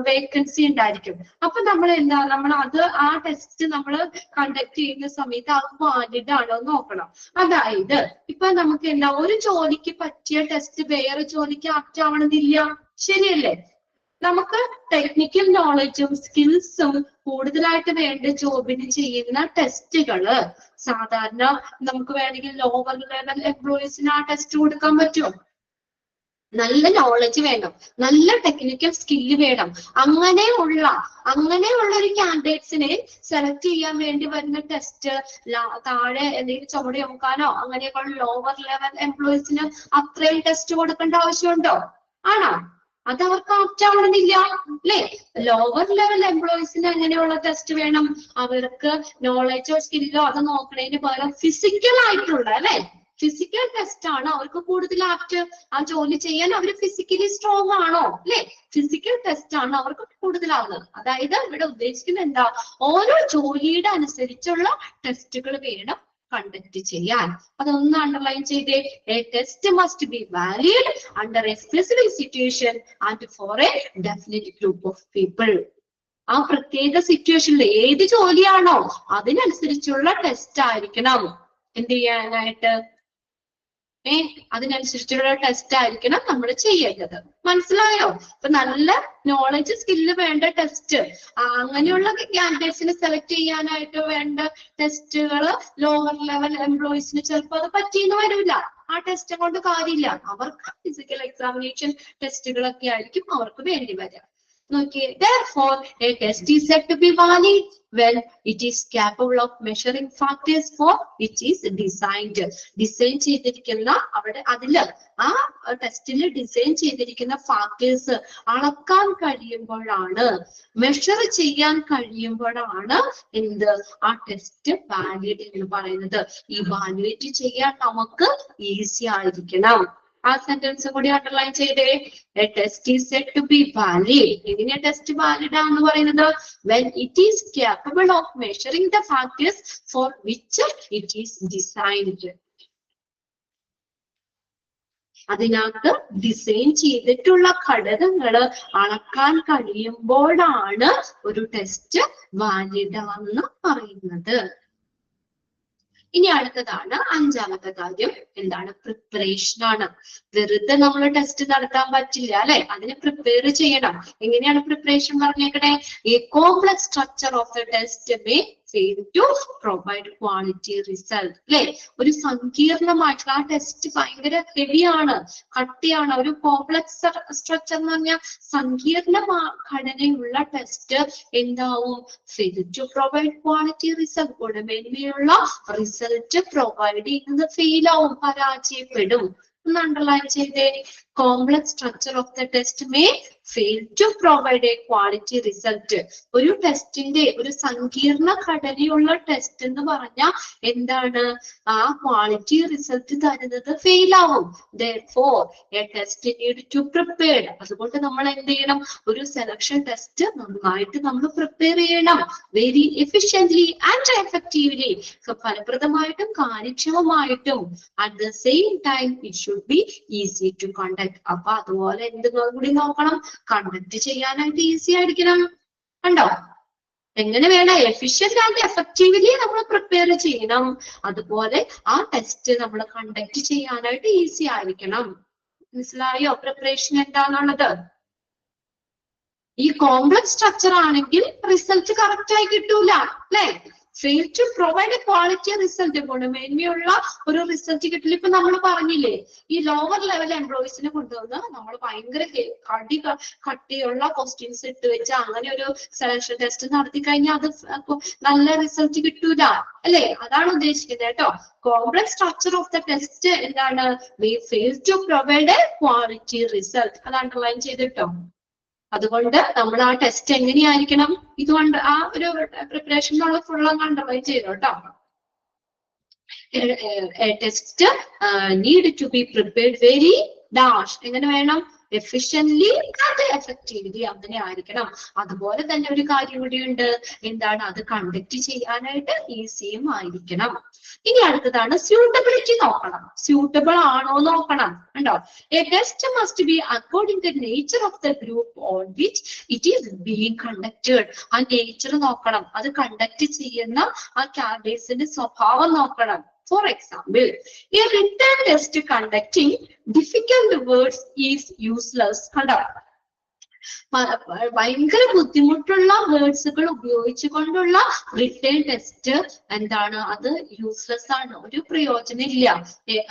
വേക്കൻസി ഉണ്ടായിരിക്കും. അപ്പൊ നമ്മൾ എന്താ, അത് ആ ടെസ്റ്റ് നമ്മൾ കണ്ടക്ട് ചെയ്യുന്ന സമയത്ത് അത് വാലിഡ് ആണോ എന്ന് നോക്കണം. അതായത് ഇപ്പൊ നമുക്ക് എന്താ, ഒരു ജോലിക്ക് പറ്റിയ ടെസ്റ്റ് വേറെ ജോലിക്ക് ആപ്റ്റ് ആവണമെന്നില്ല, ശരിയല്ലേ? നമുക്ക് ടെക്നിക്കൽ നോളജും സ്കിൽസും കൂടുതലായിട്ട് വേണ്ട ജോബിന് ചെയ്യുന്ന ടെസ്റ്റുകള് സാധാരണ നമുക്ക് വേണമെങ്കിൽ ലോവർ ലെവൽ എംപ്ലോയീസിന് ആ ടെസ്റ്റ് കൊടുക്കാൻ പറ്റുമോ? നല്ല നോളജ് വേണം, നല്ല ടെക്നിക്കൽ സ്കില്ല് വേണം. അങ്ങനെയുള്ള ഒരു കാൻഡിഡേറ്റ്സിനെ സെലക്ട് ചെയ്യാൻ വേണ്ടി വരുന്ന ടെസ്റ്റ് താഴെ എന്തെങ്കിലും ചുമട് ചുമക്കാനോ അങ്ങനെയൊക്കെയുള്ള ലോവർ ലെവൽ എംപ്ലോയീസിന് അത്രയും ടെസ്റ്റ് കൊടുക്കേണ്ട ആവശ്യമുണ്ടോ? ആണോ? അത് അവർക്ക് ആപ്റ്റ് ആവണമെന്നില്ല, അല്ലേ? ലോവർ ലെവൽ എംപ്ലോയീസിന് എങ്ങനെയുള്ള ടെസ്റ്റ് വേണം? അവർക്ക് നോളജോ സ്കില്ലോ അത് നോക്കണതിന് പകരം ഫിസിക്കൽ ആയിട്ടുള്ള, അല്ലെ, ഫിസിക്കൽ ടെസ്റ്റ് ആണ് അവർക്ക് കൂടുതൽ ആപ്റ്റ്. ആ ജോലി ചെയ്യാൻ അവർ ഫിസിക്കലി സ്ട്രോങ് ആണോ, അല്ലെ? ഫിസിക്കൽ ടെസ്റ്റ് ആണ് അവർക്ക് കൂടുതലാവുന്നത്. അതായത് ഇവിടെ ഉദ്ദേശിക്കുന്നത് എന്താ, ഓരോ ജോലിയുടെ അനുസരിച്ചുള്ള ടെസ്റ്റുകൾ വേണം കണ്ടക്ട് ചെയ്യാൻ. അതൊന്ന് അണ്ടർലൈൻ ചെയ്തേ. A test must be valid under a specific situation and for a definite group of people. ആ പ്രത്യേക സിറ്റുവേഷനിൽ ഏത് ജോലിയാണോ അതിനനുസരിച്ചുള്ള ടെസ്റ്റ് ആയിരിക്കണം എന്ത് ചെയ്യാനായിട്ട്, അതിനനുസരിച്ചുള്ള ടെസ്റ്റ് ആയിരിക്കണം നമ്മൾ ചെയ്യേണ്ടത്. മനസ്സിലായോ? അപ്പൊ നല്ല നോളജ് സ്കില്ല് വേണ്ട ടെസ്റ്റ്, അങ്ങനെയുള്ള കാൻഡിഡേറ്റ്സിനെ സെലക്ട് ചെയ്യാനായിട്ട് വേണ്ട ടെസ്റ്റുകള് ലോവർ ലെവൽ എംപ്ലോയീസിന് ചിലപ്പോൾ അത് പറ്റിയെന്ന് വരില്ല. ആ ടെസ്റ്റ് കൊണ്ട് കാര്യമില്ല, അവർക്ക് ഫിസിക്കൽ എക്സാമിനേഷൻ ടെസ്റ്റുകളൊക്കെ ആയിരിക്കും അവർക്ക് വേണ്ടി വരിക. നോക്കിയേ, therefore a test is said to be valid when it is capable of measuring factors for which is designed. Design ചെയ്തിരിക്കുന്ന അവിടെ അതില് ആ ടെസ്റ്റിൽ ഡിസൈൻ ചെയ്തിരിക്കുന്ന ഫാക്ടേഴ്സ് അളക്കാൻ കഴിയുമ്പോഴാണ്, മെഷർ ചെയ്യാൻ കഴിയുമ്പോഴാണ് എന്ത്, ആ ടെസ്റ്റ് വാലിഡ് എന്ന് പറയുന്നത്. ഇവാലുവേറ്റ് ചെയ്യാൻ നമുക്ക് ഈസി ആയിരിക്കണം. ആ സെന്റൻസ് കൂടി അണ്ടർലൈൻ ചെയ്തേ. A test is said to be valid. എങ്ങനെയാ ടെസ്റ്റ് വാലിഡ് ആണെന്ന് പറയുന്നത്? when it is capable of measuring the factors for which it is designed. അതിനകത്ത് ഡിസൈൻ ചെയ്തിട്ടുള്ള ഘടകങ്ങൾ അളക്കാൻ കഴിയുമ്പോഴാണ് ഒരു ടെസ്റ്റ് വാലിഡ് എന്ന് പറയുന്നത്. ഇനി അടുത്തതാണ് അഞ്ചാമത്തെ കാര്യം. എന്താണ്? പ്രിപ്പറേഷൻ ആണ്. വെറുതെ നമ്മൾ ടെസ്റ്റ് നടത്താൻ പറ്റില്ല അല്ലെ, അതിന് പ്രിപ്പയർ ചെയ്യണം. എങ്ങനെയാണ് പ്രിപ്പറേഷൻ പറഞ്ഞേക്കണേ? A complex structure of the test may fail to provide quality result. അല്ലെ, ഒരു സങ്കീർണമായിട്ടുള്ള ആ ടെസ്റ്റ് ഭയങ്കര ഹെവിയാണ്, കട്ടിയാണ്. ഒരു കോംപ്ലക്സ് സ്ട്രക്ചർ എന്ന് പറഞ്ഞാൽ സങ്കീർണ ഘടനയുള്ള ടെസ്റ്റ് എന്താവും? fail to provide quality result. ഗുണമേന്മയുള്ള റിസൾട്ട് പ്രൊവൈഡ് ചെയ്യുന്നത് ഫെയിൽ ആവും, പരാജയപ്പെടും. ഒന്ന് അണ്ടർലൈൻ ചെയ്തേ. Complex structure of the test may fail to provide a quality result. ഒരു ടെസ്റ്റിന്റെ ഒരു സങ്കീർണ ഘടനയുള്ള ടെസ്റ്റ് എന്ന് പറഞ്ഞാൽ എന്താണ്? ആ ക്വാളിറ്റി റിസൾട്ട് തരുന്നത് ഫെയിൽ ആവും. therefore a test need to prepared. അതുകൊണ്ട് നമ്മൾ എന്ത് ചെയ്യണം? ഒരു സെലക്ഷൻ ടെസ്റ്റ് നന്നായിട്ട് നമ്മൾ പ്രിപ്പയർ ചെയ്യണം. Very efficiently and effectively. ഫലപ്രദമായിട്ടും കാര്യക്ഷമമായിട്ടും. At the same time it should be easy to conduct. അപ്പൊ അതുപോലെ എന്തെങ്കിലും കൂടി നോക്കണം, കണ്ടക്ട് ചെയ്യാനായിട്ട് ഈസി ആയിരിക്കണം. കണ്ടോ? എങ്ങനെ വേണം? എഫിഷ്യന്റ് ആൻഡ് എഫക്റ്റീവ്ലി നമ്മൾ പ്രിപ്പയർ ചെയ്യണം. അതുപോലെ ആ ടെസ്റ്റ് നമ്മൾ കണ്ടക്ട് ചെയ്യാനായിട്ട് ഈസി ആയിരിക്കണം. മനസ്സിലായോ പ്രിപ്പറേഷൻ എന്താണെന്നുള്ളത്? ഈ കോംപ്ലക്സ് സ്ട്രക്ചർ ആണെങ്കിൽ റിസൾട്ട് കറക്റ്റ് ആയി കിട്ടൂല അല്ലെ. Fail to provide a quality result. ഗുണമേന്മയുള്ള ഒരു റിസൾട്ട് കിട്ടില്ല. ഇപ്പൊ നമ്മൾ പറഞ്ഞില്ലേ, ഈ ലോവർ ലെവൽ എംപ്ലോയീസിനെ കൊണ്ടുവന്ന് നമ്മൾ ഭയങ്കര കട്ടിയുള്ള ക്വസ്റ്റ്യൻസ് ഇട്ട് വെച്ച് അങ്ങനെ ഒരു സെലക്ഷൻ ടെസ്റ്റ് നടത്തി കഴിഞ്ഞാൽ അത് നല്ല റിസൾട്ട് കിട്ടൂല അല്ലെ. അതാണ് ഉദ്ദേശിക്കുന്നത് കേട്ടോ. Complex structure of the test എന്താണ്? We fail to provide a quality result. അത് അണ്ടർലൈൻ ചെയ്തിട്ടോ. അതുകൊണ്ട് നമ്മൾ ആ ടെസ്റ്റ് എങ്ങനെയായിരിക്കണം? ഇതുകൊണ്ട് ആ ഒരു പ്രിപ്പറേഷനുള്ള ഫുൾ അണ്ടർലൈൻ ചെയ്തോ കേട്ടോ. Test need to be prepared very dash. എങ്ങനെ വേണം? Efficiently and effectively. അങ്ങനെ ആയിരിക്കണം. അതുപോലെ തന്നെ ഒരു കാര്യം കൂടിയുണ്ട്. എന്താണ്? അത് കണ്ടക്ട് ചെയ്യാനായിട്ട് ഈസിയും ആയിരിക്കണം. ഇനി അടുത്തതാണ് സ്യൂട്ടബിലിറ്റി നോക്കണം. സ്യൂട്ടബിൾ ആണോ നോക്കണം. കണ്ടോ? A test must be according to nature of the group on which it is being conducted. ആ നേച്ചർ നോക്കണം. അത് കണ്ടക്ട് ചെയ്യുന്ന ആ കാൻഡിഡേറ്റ്സിന്റെ സ്വഭാവം നോക്കണം. For example, a written test conducting difficult words is useless. കണ്ടോ? ഭയങ്കര ബുദ്ധിമുട്ടുള്ള വേർഡ്സുകൾ ഉപയോഗിച്ചുകൊണ്ടുള്ള റിട്ടേൺ ടെസ്റ്റ് എന്താണ്? അത് യൂസ്ലെസ് ആണ്, ഒരു പ്രയോജനം ഇല്ല.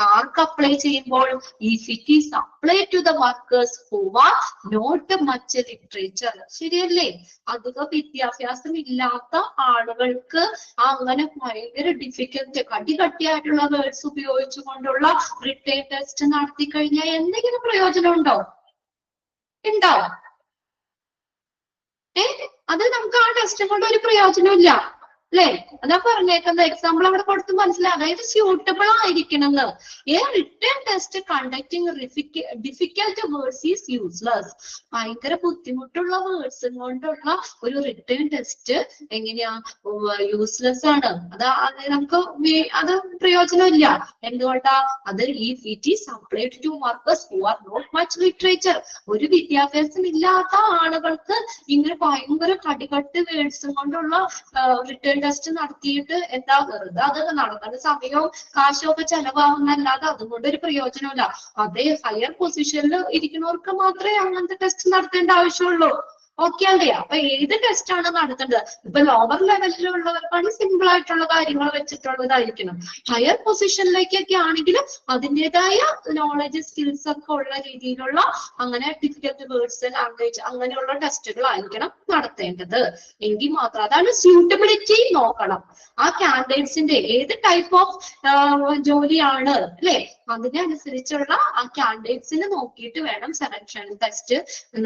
ആർക്ക് അപ്ലൈ ചെയ്യുമ്പോൾ? If it is apply to the workers who are not much literature. ശരിയല്ലേ? അധിക വിദ്യാഭ്യാസം ഇല്ലാത്ത ആളുകൾക്ക് അങ്ങനെ ഭയങ്കര ഡിഫിക്കൽട്ട് കട്ടിയായിട്ടുള്ള വേർഡ്സ് ഉപയോഗിച്ചുകൊണ്ടുള്ള റിട്ടേൺ ടെസ്റ്റ് നടത്തി കഴിഞ്ഞാൽ എന്തെങ്കിലും പ്രയോജനം ഉണ്ടോ? ഉണ്ടോ? അത് നമുക്ക് ആ ടെസ്റ്റ് കൊണ്ട് ഒരു പ്രയോജനമില്ല അല്ലെ. അതാ പറഞ്ഞേക്കുന്നത്. എക്സാമ്പിൾ അവിടെ കൊടുത്ത് മനസ്സിലാവും. അതായത് സ്യൂട്ടബിൾ ആയിരിക്കണം എന്ന്. A return test conducting difficult words is useless. ഭയങ്കര ബുദ്ധിമുട്ടുള്ള വേർഡ്സ് കൊണ്ടുള്ള ഒരു റിട്ടേൺ ടെസ്റ്റ് എങ്ങനെയാ? യൂസ്ലെസ് ആണ്. നമുക്ക് അത് പ്രയോജനമില്ല. എന്തുകൊണ്ടാ? അത് if it is applied to workers who are not much literature. ഒരു വിദ്യാഭ്യാസം ഇല്ലാത്ത ആളുകൾക്ക് ഇങ്ങനെ ഭയങ്കര കടികട്ട് വേർഡ്സ് കൊണ്ടുള്ള റിട്ടേൺ ടെസ്റ്റ് നടത്തിയിട്ട് എന്താ? വെറുതെ അത് നടക്കുന്ന സമയവും കാശും ഒക്കെ ചെലവാകുന്നല്ലാതെ അതുകൊണ്ട് ഒരു പ്രയോജനമില്ല. അതേ ഹയർ പൊസിഷനിൽ ഇരിക്കുന്നവർക്ക് മാത്രമേ അങ്ങനത്തെ ടെസ്റ്റ് നടത്തേണ്ട ആവശ്യമുള്ളൂ. ഓക്കെ അല്ലേ? അപ്പൊ ഏത് ടെസ്റ്റ് ആണ് നടത്തേണ്ടത്? ഇപ്പൊ ലോവർ ലെവലിലുള്ളവർക്കാണ് സിമ്പിൾ ആയിട്ടുള്ള കാര്യങ്ങൾ വെച്ചിട്ടുള്ളതായിരിക്കണം. ഹയർ പൊസിഷനിലേക്കൊക്കെ ആണെങ്കിൽ അതിൻ്റെതായ നോളജ് സ്കിൽസ് ഒക്കെ ഉള്ള രീതിയിലുള്ള അങ്ങനെ ഡിഫിക്കൽട്ട് വേർഡ്സ് ലാംഗ്വേജ് അങ്ങനെയുള്ള ടെസ്റ്റുകളായിരിക്കണം നടത്തേണ്ടത്. എങ്കിൽ മാത്രം അതാണ് സ്യൂട്ടബിലിറ്റി നോക്കണം. ആ കാൻഡിഡേറ്റ്സിന്റെ ഏത് ടൈപ്പ് ഓഫ് ജോലിയാണ് അല്ലെ, അതിനനുസരിച്ചുള്ള ആ കാൻഡിഡേറ്റ്സിന് നോക്കിയിട്ട് വേണം സെലക്ഷൻ ടെസ്റ്റ്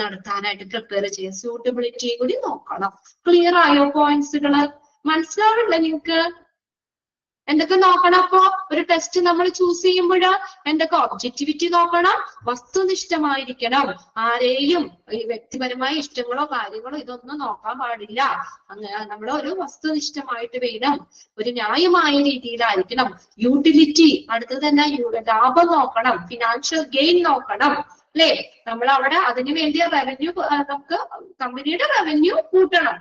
നടത്താനായിട്ട് പ്രിപ്പയർ ചെയ്യാൻ. സ്യൂട്ടബിലിറ്റി കൂടി നോക്കണം. ക്ലിയർ ആയോ? പോയിന്റ്സുകള് മനസ്സിലാവില്ല നിങ്ങൾക്ക്? എന്തൊക്കെ നോക്കണം? അപ്പൊ ഒരു ടെസ്റ്റ് നമ്മൾ ചൂസ് ചെയ്യുമ്പോൾ എന്തൊക്കെ? ഒബ്ജക്ടിവിറ്റി നോക്കണം, വസ്തുനിഷ്ഠമായിരിക്കണം, ആരെയും ഈ വ്യക്തിപരമായ ഇഷ്ടങ്ങളോ കാര്യങ്ങളോ ഇതൊന്നും നോക്കാൻ പാടില്ല. അങ്ങനെ നമ്മൾ ഒരു വസ്തുനിഷ്ഠമായിട്ട് വേണം, ഒരു ന്യായമായ രീതിയിലായിരിക്കണം. യൂട്ടിലിറ്റി, അടുത്തത് തന്നെ ലാഭം നോക്കണം, ഫിനാൻഷ്യൽ ഗെയിൻ നോക്കണം, അല്ലെ? നമ്മൾ അവിടെ അതിനു വേണ്ടിയ റവന്യൂ, നമുക്ക് കമ്പനിയുടെ റവന്യൂ കൂട്ടണം,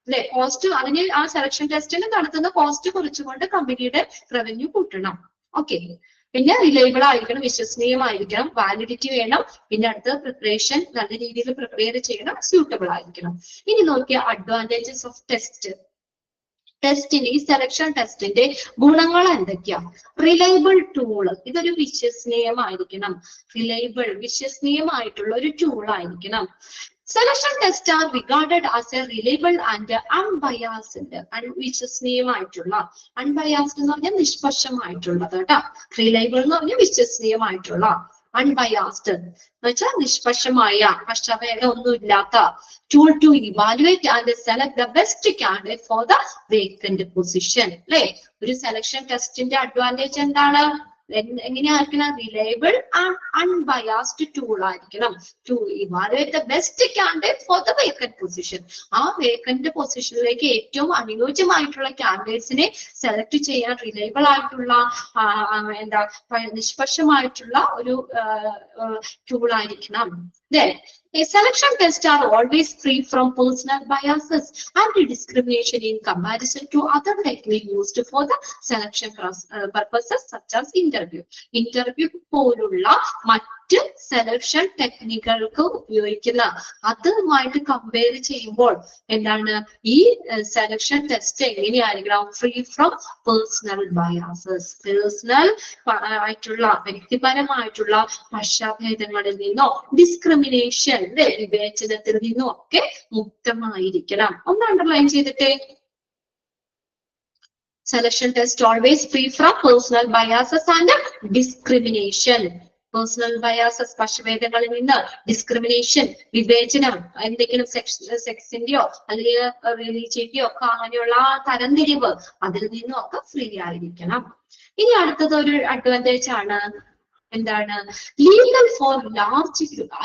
അല്ലെ? കോസ്റ്റ്, അതിന് ആ സെലക്ഷൻ ടെസ്റ്റിൽ നടത്തുന്ന കോസ്റ്റ് കുറിച്ചുകൊണ്ട് കമ്പനിയുടെ റവന്യൂ കൂട്ടണം. ഓക്കെ. പിന്നെ റിലയബിൾ ആയിരിക്കണം, വിശ്വസനീയമായിരിക്കണം, വാലിഡിറ്റി വേണം. പിന്നെ അടുത്ത പ്രിപ്പറേഷൻ നല്ല രീതിയിൽ പ്രിപ്പയർ ചെയ്യണം, സ്യൂട്ടബിൾ ആയിരിക്കണം. ഇനി നോക്കിയ അഡ്വാൻറ്റേജസ് ഓഫ് ടെസ്റ്റ്. ടെസ്റ്റിന്റെ, ഈ സെലക്ഷൻ ടെസ്റ്റിന്റെ ഗുണങ്ങൾ എന്തൊക്കെയാ? റിലയബിൾ ടൂള്, ഇതൊരു വിശ്വസനീയമായിരിക്കണം. റിലയബിൾ, വിശ്വസനീയമായിട്ടുള്ള ഒരു ടൂൾ ആയിരിക്കണം. Selection test are regarded as a reliable and unbiased, വിശ്വസനീയമായിട്ടുള്ള, അൺബയാസ്ഡ് എന്ന് പറഞ്ഞാൽ നിഷ്പക്ഷമായിട്ടുള്ളത് കേട്ടോ. റിലയബിൾ എന്ന് പറഞ്ഞാൽ വിശ്വസനീയമായിട്ടുള്ള, അൺബയാസ്ഡ് എന്ന് വെച്ചാൽ നിഷ്പക്ഷമായ, പക്ഷഭേദം ഒന്നും ഇല്ലാത്ത tool to evaluate and select the best candidate for the vacant position, അല്ലെ? ഒരു സെലക്ഷൻ ടെസ്റ്റിന്റെ അഡ്വാൻറ്റേജ് എന്താണ്? എങ്ങനെയായിരിക്കണം? റിലയബിൾ ആൻഡ് അൺബയാസ്ഡ് ടൂൾ ആയിരിക്കണം. To evaluate the best candidate for the vacant position, ആ വേക്കന്റ് പൊസിഷനിലേക്ക് ഏറ്റവും അനുയോജ്യമായിട്ടുള്ള കാൻഡിഡേറ്റ്സിനെ സെലക്ട് ചെയ്യാൻ റിലയബിൾ ആയിട്ടുള്ള, എന്താ, നിഷ്പക്ഷമായിട്ടുള്ള ഒരു ടൂൾ ആയിരിക്കണം. Then, a selection tests are always free from personal biases and discrimination in comparison to other techniques used for the selection purposes such as interview. Interview പോലുള്ള മറ്റ് സെലക്ഷൻ ടെക്നിക്കുകൾക്ക് ഉപയോഗിക്കുന്ന അതുമായിട്ട് കമ്പയർ ചെയ്യുമ്പോൾ എന്താണ് ഈ സെലക്ഷൻ ടെസ്റ്റ് എങ്ങനെയായിരിക്കണം? Free from personal biases, personal ആയിട്ടുള്ള വ്യക്തിപരമായിട്ടുള്ള പക്ഷാഭേദങ്ങളിൽ നിന്നോ ഡിസ്ക്രിമിനേഷൻ, വിവേചനത്തിൽ നിന്നും ഒക്കെ മുക്തമായിരിക്കണം. ഒന്ന് അണ്ടർലൈൻ ചെയ്തിട്ടേ. Selection test always free from personal biases and discrimination. Personal biases, പക്ഷഭേദങ്ങളിൽ നിന്ന്, ഡിസ്ക്രിമിനേഷൻ, വിവേചനം, എന്തെങ്കിലും സെക്സിന്റെയോ അല്ലെങ്കിൽ റിലീജിയന്റെയോ ഒക്കെ അങ്ങനെയുള്ള തരംതിരിവ്, അതിൽ നിന്നും ഒക്കെ ഫ്രീ ആയിരിക്കണം. ഇനി അടുത്തത് ഒരു അഡ്വാൻറ്റേജ് ആണ്, എന്താണ്? Legal for large group,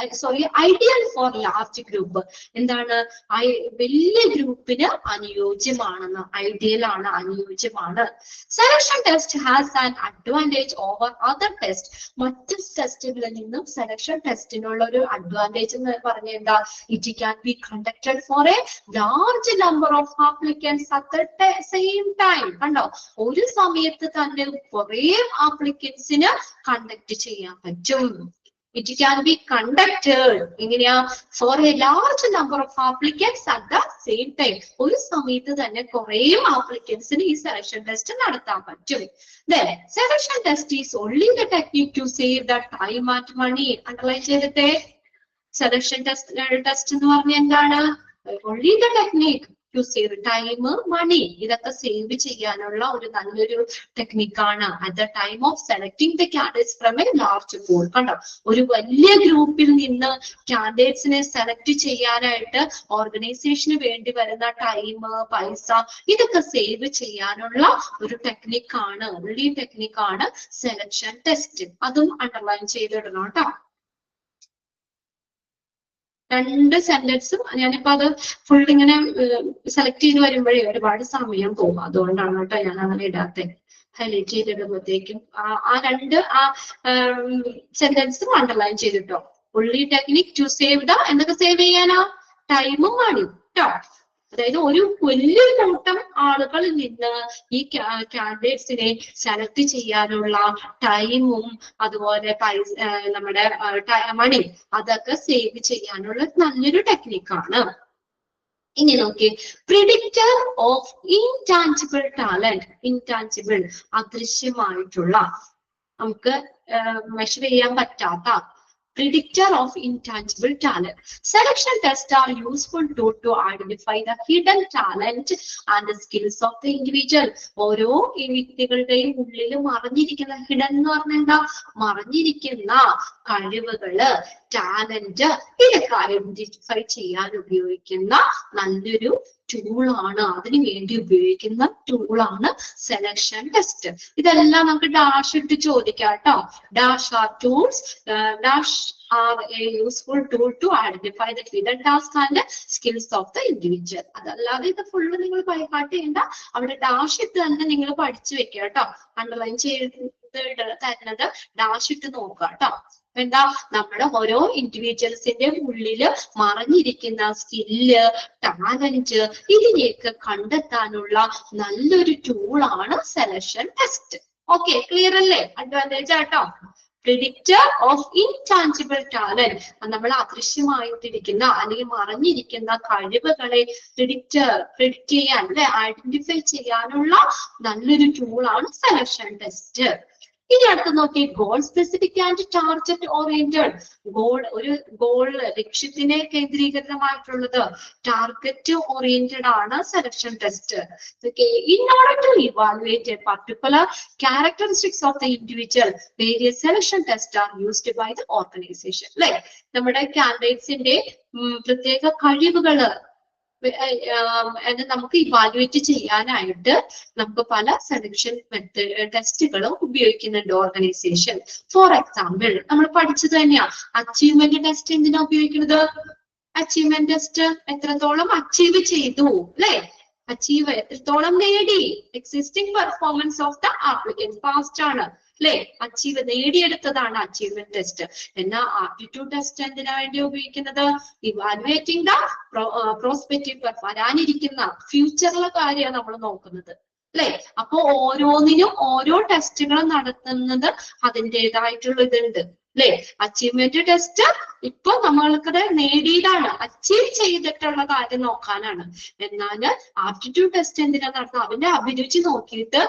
ideal for large group. എന്താണ്? വലിയ ഗ്രൂപ്പിന് അനുയോജ്യമാണെന്ന്, ഐഡിയൽ ആണ്, അനുയോജ്യമാണ്. Selection test has an advantage over other test. മറ്റ് ടെസ്റ്റുകളിൽ നിന്നും സെലക്ഷൻ ടെസ്റ്റിനുള്ള ഒരു അഡ്വാൻറ്റേജ് എന്ന് പറഞ്ഞ എന്താ? It can be conducted for a large number of applicants at the same time. കണ്ടോ? ഒരു സമയത്ത് തന്നെ കുറെ ആപ്ലിക്കൻസിന് കണ്ടക്ട് ചെയ്യാൻ പറ്റും. It can be conducted എങ്ങനെയാ? For a large number of applicants at the same time. ഒരു സമയത്ത് തന്നെ കുറെ ആപ്ലിക്കൻസിന് ഈ സെലക്ഷൻ ടെസ്റ്റ് നടത്താൻ പറ്റും. Then selection test is only the technique to save the time and money. Underline ചെയ്തിട്ടേ. സെലക്ഷൻ ടെസ്റ്റ് എന്ന് പറഞ്ഞ എന്താണ്? only the technique to save time, money. ഇതൊക്കെ സേവ് ചെയ്യാനുള്ള ഒരു നല്ലൊരു ടെക്നിക്കാണ്. At the time of selecting the candidates from a large pool. കണ്ടോ? ഒരു വലിയ ഗ്രൂപ്പിൽ നിന്ന് കാൻഡിഡേറ്റ്സിനെ സെലക്ട് ചെയ്യാനായിട്ട് ഓർഗനൈസേഷന് വേണ്ടി വരുന്ന ടൈം, പൈസ, ഇതൊക്കെ സേവ് ചെയ്യാനുള്ള ഒരു ടെക്നിക്കാണ്, only ടെക്നിക്കാണ് സെലക്ഷൻ ടെസ്റ്റ്. അതും അണ്ടർലൈൻ ചെയ്തിടണം കേട്ടോ. രണ്ട് സെന്റൻസും ഞാനിപ്പോ അത് ഫുൾ ഇങ്ങനെ സെലക്ട് ചെയ്ത് വരുമ്പോഴേ ഒരുപാട് സമയം പോകും. അതുകൊണ്ടാണ് കേട്ടോ ഞാൻ അങ്ങനെ ഇടാത്തത്. ഹൈലൈറ്റ് ചെയ്തിടുമ്പോഴത്തേക്കും ആ രണ്ട് സെന്റൻസും അണ്ടർലൈൻ ചെയ്തിട്ടോ. only technique to save the, എന്തൊക്കെ സേവ് ചെയ്യാനാ? ടൈമും മണി കേട്ടോ. അതായത് ഒരു വലിയ കൂട്ടം ആളുകളിൽ നിന്ന് ഈ കാൻഡിഡേറ്റ്സിനെ സെലക്ട് ചെയ്യാനുള്ള ടൈമും അതുപോലെ പൈസ, നമ്മുടെ മണി, അതൊക്കെ സേവ് ചെയ്യാനുള്ള നല്ലൊരു ടെക്നിക്കാണ്. ഇനി നോക്കി, predictor of intangible talent. Intangible, അദൃശ്യമായിട്ടുള്ള, നമുക്ക് മെഷർ ചെയ്യാൻ പറ്റാത്ത, predictor of intangible talent. Selection tests are useful to identify the hidden talent and the skills of the individual. ഓരോ വ്യക്തികളുടെയും ഉള്ളിൽ മറഞ്ഞിരിക്കുന്ന, ഹിഡൻ എന്ന് പറഞ്ഞാൽ എന്താ? മറഞ്ഞിരിക്കുന്ന കഴിവുകള്, ടാലന്റ്, ഇതൊക്കെ ഐഡന്റിഫൈ ചെയ്യാൻ ഉപയോഗിക്കുന്ന നല്ലൊരു ടൂളാണ്, അതിനു വേണ്ടി ഉപയോഗിക്കുന്ന ടൂളാണ് സെലക്ഷൻ ടെസ്റ്റ്. ഇതെല്ലാം നമുക്ക് ഡാഷ് ഇട്ട് ചോദിക്കാം കേട്ടോ. Dash are tools, dash are a useful tool to identify the hidden task and skills of the individual. അതല്ലാതെ ഇത് ഫുള്ള് നിങ്ങൾ ബൈഹാർട്ട് ചെയ്യേണ്ട, അവിടെ ഡാഷ് ഇട്ട് തന്നെ നിങ്ങൾ പഠിച്ചു വെക്കുക കേട്ടോ. അണ്ടർലൈൻ ചെയ്ത് തരുന്നത് ഡാഷ് ഇട്ട് നോക്കുക കേട്ടോ. എന്താ, നമ്മുടെ ഓരോ ഇൻഡിവിജ്വൽസിന്റെ ഉള്ളില് മറഞ്ഞിരിക്കുന്ന സ്കില്ല്, ടാലന്റ്, ഇതിനെയൊക്കെ കണ്ടെത്താനുള്ള നല്ലൊരു ടൂളാണ് സെലക്ഷൻ ടെസ്റ്റ്. ഓക്കെ, ക്ലിയർ അല്ലേ? അഡ്വാൻറ്റേജ് ആട്ടോ. പ്രിഡിക്റ്റർ ഓഫ് ഇൻടാഞ്ചിബിൾ ടാലന്റ്, നമ്മൾ അദൃശ്യമായിട്ടിരിക്കുന്ന അല്ലെങ്കിൽ മറഞ്ഞിരിക്കുന്ന കഴിവുകളെ പ്രിഡിക്റ്റ് ചെയ്യാൻ, അല്ലെ, ഐഡന്റിഫൈ ചെയ്യാനുള്ള നല്ലൊരു ടൂളാണ് സെലക്ഷൻ ടെസ്റ്റ്. ഇനി അടുത്ത് നോക്കി, goal specific and target oriented. ഒരു ഗോൾ, ലക്ഷ്യത്തിനെ കേന്ദ്രീകൃതമായിട്ടുള്ളത്, ടാർഗറ്റ് ഓറിയന്റഡ് ആണ് selection test. In order to evaluate a particular characteristics of the individual, various selection tests are used by the organization. അല്ലെ, നമ്മുടെ കാൻഡിഡേറ്റ്സിന്റെ പ്രത്യേക കഴിവുകള് നമുക്ക് ഇവാലുവേറ്റ് ചെയ്യാനായിട്ട് നമുക്ക് പല സെലക്ഷൻ ടെസ്റ്റുകളും ഉപയോഗിക്കുന്നുണ്ട് ഓർഗനൈസേഷൻ. ഫോർ എക്സാമ്പിൾ, നമ്മൾ പഠിച്ചത് തന്നെയാ അച്ചീവ്മെന്റ് ടെസ്റ്റ്. എന്തിനാ ഉപയോഗിക്കുന്നത്? അച്ചീവ്മെന്റ് ടെസ്റ്റ് എത്രത്തോളം അച്ചീവ് ചെയ്തു, അല്ലെ, അച്ചീവ് എത്രത്തോളം നേടി, existing performance of the applicants past ആണ്, അല്ലെ, അച്ചീവ് നേടിയെടുത്തതാണ് അച്ചീവ്മെന്റ് ടെസ്റ്റ്. എന്നാൽ ആപ്റ്റിറ്റ്യൂഡ് ടെസ്റ്റ് എന്തിനാ വേണ്ടി ഉപയോഗിക്കുന്നത്? ഇവാലുവേറ്റിംഗ് ദ പ്രോസ്പെക്റ്റീവ്, വരാനിരിക്കുന്ന ഫ്യൂച്ചറിലെ കാര്യമാണ് നമ്മൾ നോക്കുന്നത്, അല്ലെ. അപ്പൊ ഓരോന്നിനും ഓരോ ടെസ്റ്റുകൾ നടത്തുന്നത് അതിൻ്റെതായിട്ടുള്ള ഇതുണ്ട്, അല്ലെ. അച്ചീവ്മെന്റ് ടെസ്റ്റ് ഇപ്പൊ നമ്മൾക്കത് നേടിയതാണ്, അച്ചീവ് ചെയ്തിട്ടുള്ള കാര്യം നോക്കാനാണ്. എന്നാൽ ആപ്റ്റിറ്റ്യൂഡ് ടെസ്റ്റ് എന്തിനാ നടത്തുന്നത്? അവന്റെ അഭിരുചി നോക്കിയിട്ട്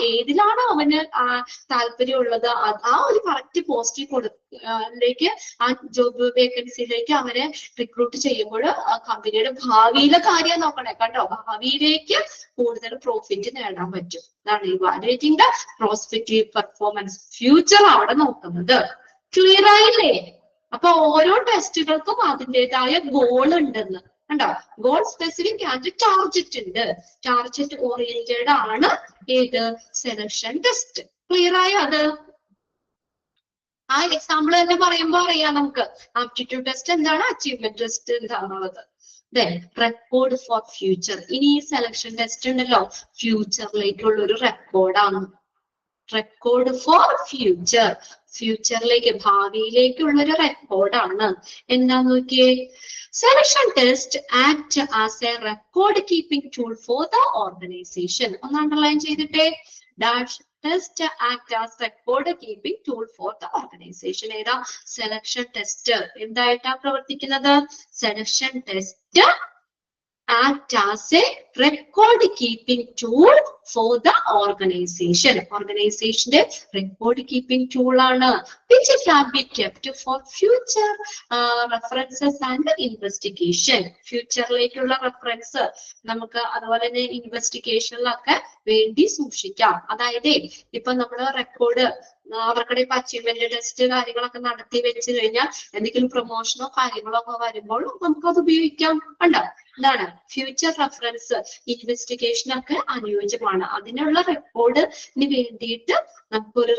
ഏതിലാണോ അവന് താല്പര്യമുള്ളത് ആ ഒരു കറക്റ്റ് പോസ്റ്റിൽ ലേക്ക്, ആ ജോബ് വേക്കൻസിയിലേക്ക് അവരെ റിക്രൂട്ട് ചെയ്യുമ്പോൾ കമ്പനിയുടെ ഭാവിയിലെ കാര്യം നോക്കണേ കേട്ടോ. ഭാവിയിലേക്ക് കൂടുതൽ പ്രോഫിറ്റ് നേടാൻ പറ്റും. അതാണ് evaluating the prospective performance, future അവിടെ നോക്കുന്നത്. ക്ലിയർ ആയില്ലേ? അപ്പൊ ഓരോ ടെസ്റ്റുകൾക്കും അതിൻ്റെതായ ഗോൾ ഉണ്ടെന്ന് കണ്ടോ. ഗോൾ സ്പെസിഫിക് ആൻഡ് ടാർജറ്റ് ഉണ്ട്. ടാർജറ്റ് ഓറിയന്റഡ് ആണ് ഏത്? Selection test. ക്ലിയർ ആയോ? അത് ആ എക്സാമ്പിൾ തന്നെ പറയുമ്പോൾ അറിയാം നമുക്ക് ആപ്റ്റിറ്റ്യൂഡ് ടെസ്റ്റ് എന്താണ്, അച്ചീവ്മെന്റ് ടെസ്റ്റ് എന്താണുള്ളത്. Record for future. ഇനി ഈ സെലക്ഷൻ ടെസ്റ്റ് ഉണ്ടല്ലോ, ഫ്യൂച്ചറിലേക്കുള്ള ഒരു റെക്കോർഡാണ്. റെക്കോർഡ് ഫോർ ഫ്യൂച്ചർ, ഫ്യൂച്ചറിലേക്ക്, ഭാവിയിലേക്കുള്ള ഒരു റെക്കോർഡാണ്. എന്താന്ന് നോക്കിയേ, selection test act as a record keeping tool for the organisation. ഒന്ന് അണ്ടർലൈൻ ചെയ്തിട്ടേ, dash test act as record keeping tool for the organisation. ഏതാ? സെലക്ഷൻ ടെസ്റ്റ് എന്തായിട്ടാ പ്രവർത്തിക്കുന്നത്? Selection test act as a record keeping tool for the organisation. ഓർഗനൈസേഷന്റെ record keeping tool ആണ്. Which can be kept for future references and investigation. ഫ്യൂച്ചറിലേക്കുള്ള reference നമുക്ക് അതുപോലെ തന്നെ ഇൻവെസ്റ്റിഗേഷനിലൊക്കെ വേണ്ടി സൂക്ഷിക്കാം. അതായത് ഇപ്പൊ നമ്മള് റെക്കോർഡ് അവർക്കിടെ ഇപ്പൊ അച്ചീവ്മെന്റ് ടെസ്റ്റ് കാര്യങ്ങളൊക്കെ നടത്തി വെച്ച് കഴിഞ്ഞാൽ എന്തെങ്കിലും പ്രൊമോഷനോ കാര്യങ്ങളോ ഒക്കെ വരുമ്പോൾ നമുക്ക് അത് ഉപയോഗിക്കാം. കണ്ടോ, എന്താണ് ഫ്യൂച്ചർ റെഫറൻസ്, ഇൻവെസ്റ്റിഗേഷൻ ഒക്കെ അനുയോജ്യമാണ്. അതിനുള്ള റെക്കോർഡിന് വേണ്ടിയിട്ട് നമുക്കൊരു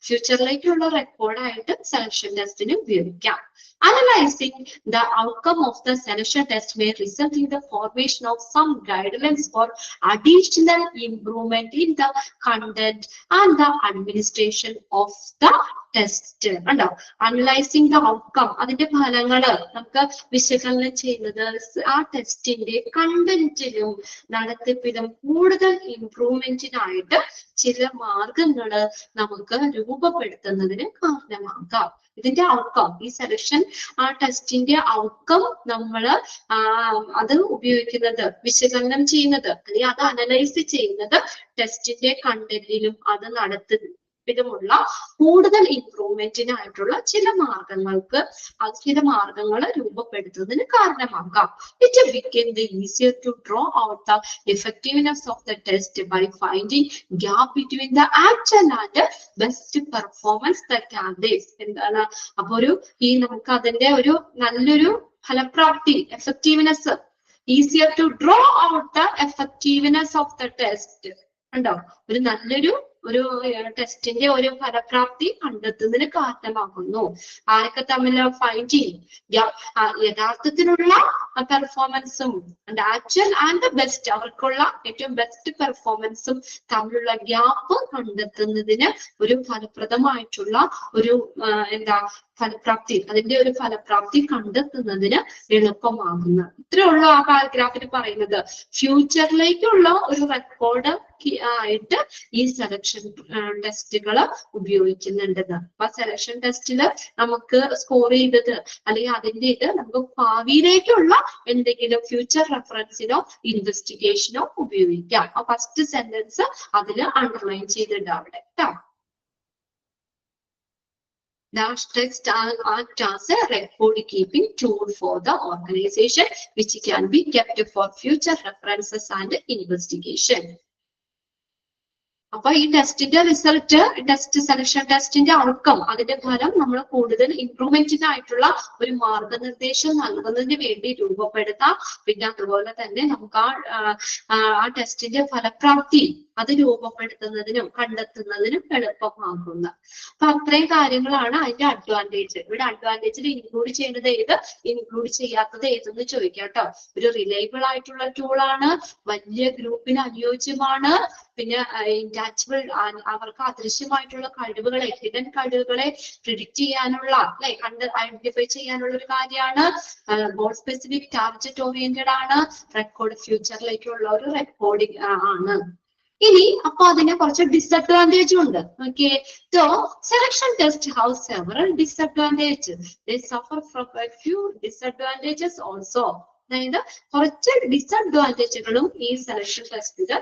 ഫ്യൂച്ചറിലേക്കുള്ള റെക്കോർഡായിട്ട് സെലക്ഷൻ ടെസ്റ്റിന് ഉപയോഗിക്കാം. Analyzing the outcome of the selection test may result in the formation of some guidelines for additional improvement in the content and the administration of the test. കണ്ടോ, analysing the outcome, അതിന്റെ ഫലങ്ങള് നമുക്ക് വിശകലനം ചെയ്യുന്നത് ആ ടെസ്റ്റിന്റെ കണ്ടന്റിലും നടത്തിപ്പിലും കൂടുതൽ ഇംപ്രൂവ്മെന്റിനായിട്ട് ചില മാർഗങ്ങള് നമുക്ക് രൂപപ്പെടുത്തുന്നതിന് കാരണമാകാം. ഇതിന്റെ ഔട്ട്കം, ഈ സെലക്ഷൻ ടെസ്റ്റിന്റെ ഔട്ട്കം നമ്മള് അത് ഉപയോഗിക്കുന്നത്, വിശകലനം ചെയ്യുന്നത് അല്ലെങ്കിൽ അത് അനലൈസ് ചെയ്യുന്നത് ടെസ്റ്റിന്റെ കണ്ടന്റിലും അത് നടത്തുന്നതിലുമുള്ള കൂടുതൽ ഇംപ്രൂവ്മെന്റിനായിട്ടുള്ള ചില മാർഗങ്ങൾ രൂപപ്പെടുത്തുന്നതിന് കാരണമാകാം. It became the easier to draw out the effectiveness of the test by finding gap between the actual and best performance the candidates. എന്താണ് അപ്പൊ നമുക്ക് അതിന്റെ ഒരു നല്ലൊരു ഫലപ്രാപ്തി, effectiveness easier to draw out the effectiveness of the test. ഉണ്ടോ? ഒരു നല്ലൊരു ടെസ്റ്റിന്റെ ഒരു ഫലപ്രാപ്തി കണ്ടെത്തുന്നതിന് കാരണമാകുന്നു. ആരൊക്കെ തമ്മിൽ ഫൈൻഡ് ചെയ്യും? യഥാർത്ഥത്തിലുള്ള പെർഫോമൻസും ആക്ച്വൽ ആൻഡ് ബെസ്റ്റ്, അവർക്കുള്ള ഏറ്റവും ബെസ്റ്റ് പെർഫോമൻസും തമ്മിലുള്ള ഗ്യാപ്പ് കണ്ടെത്തുന്നതിന് ഒരു ഫലപ്രദമായിട്ടുള്ള ഒരു ഫലപ്രാപ്തി, അതിന്റെ ഒരു ഫലപ്രാപ്തി കണ്ടെത്തുന്നതിന് എളുപ്പമാകുന്ന. ഇത്രേ ഉള്ളൂ ആ പാരഗ്രാഫിൽ പറയുന്നത്. ഫ്യൂച്ചറിലേക്കുള്ള ഒരു റെക്കോർഡ് ആയിട്ട് ഈ സെലക്ഷൻ ടെസ്റ്റുകൾ ഉപയോഗിക്കുന്നുണ്ടെന്ന്. അപ്പൊ സെലക്ഷൻ ടെസ്റ്റില് നമുക്ക് സ്കോർ ചെയ്തത് അല്ലെങ്കിൽ അതിന്റെ ഇത് നമുക്ക് ഭാവിയിലേക്കുള്ള എന്തെങ്കിലും ഫ്യൂച്ചർ റെഫറൻസിനോ ഇൻവെസ്റ്റിഗേഷനോ ഉപയോഗിക്കാം. ആ ഫസ്റ്റ് സെന്റൻസ് അതില് അണ്ടർലൈൻ ചെയ്തിട്ടുണ്ട് അവിടെ കേട്ടോ. Dash text act as a record keeping tool for the organization, which can be kept for future references and investigation. അപ്പൊ ഈ ടെസ്റ്റിന്റെ റിസൾട്ട്, ടെസ്റ്റ് സെലക്ഷൻ ടെസ്റ്റിന്റെ ഔട്ട്കം, അതിന്റെ ഫലം നമ്മൾ കൂടുതൽ ഇംപ്രൂവ്മെന്റിനായിട്ടുള്ള ഒരു മാർഗനിർദ്ദേശം നൽകുന്നതിന് വേണ്ടി രൂപപ്പെടുത്താം. പിന്നെ അതുപോലെ തന്നെ നമുക്ക് ആ ടെസ്റ്റിന്റെ ഫലപ്രാപ്തി അത് രൂപപ്പെടുത്തുന്നതിനും കണ്ടെത്തുന്നതിനും എളുപ്പമാകുന്ന. അപ്പൊ അത്രയും കാര്യങ്ങളാണ് അതിന്റെ അഡ്വാൻറ്റേജ്. ഇവിടെ അഡ്വാൻറ്റേജിൽ ഇൻക്ലൂഡ് ചെയ്യുന്നത് ഏത്, ഇൻക്ലൂഡ് ചെയ്യാത്തത് ഏതെന്ന് ചോദിക്കാം കേട്ടോ. ഒരു റിലയബിൾ ആയിട്ടുള്ള ടൂളാണ്, വലിയ ഗ്രൂപ്പിന് അനുയോജ്യമാണ്, പിന്നെ ഇൻടാച്ചബിൾ, അവർക്ക് അദൃശ്യമായിട്ടുള്ള കഴിവുകളെ, ഹിഡൻ കഴിവുകളെ പ്രിഡിക്റ്റ് ചെയ്യാനുള്ള ഐഡന്റിഫൈ ചെയ്യാനുള്ള ഒരു കാര്യമാണ്, ഗോൾ സ്പെസിഫിക് ടാർഗറ്റ് ഓറിയന്റഡ് ആണ്, റെക്കോർഡ് ഫ്യൂച്ചറിലേക്കുള്ള ഒരു റെക്കോർഡിംഗ് ആണ്. ഇനി അപ്പൊ അതിന് കുറച്ച് ഡിസഡ്വാൻറ്റേജും ഉണ്ട്. Okay, so selection test have several disadvantages. They suffer from A few disadvantages also. അതായത് കുറച്ച് ഡിസഡ്വാൻറ്റേജുകളും ഈ സെലക്ഷൻ ടെസ്റ്റില്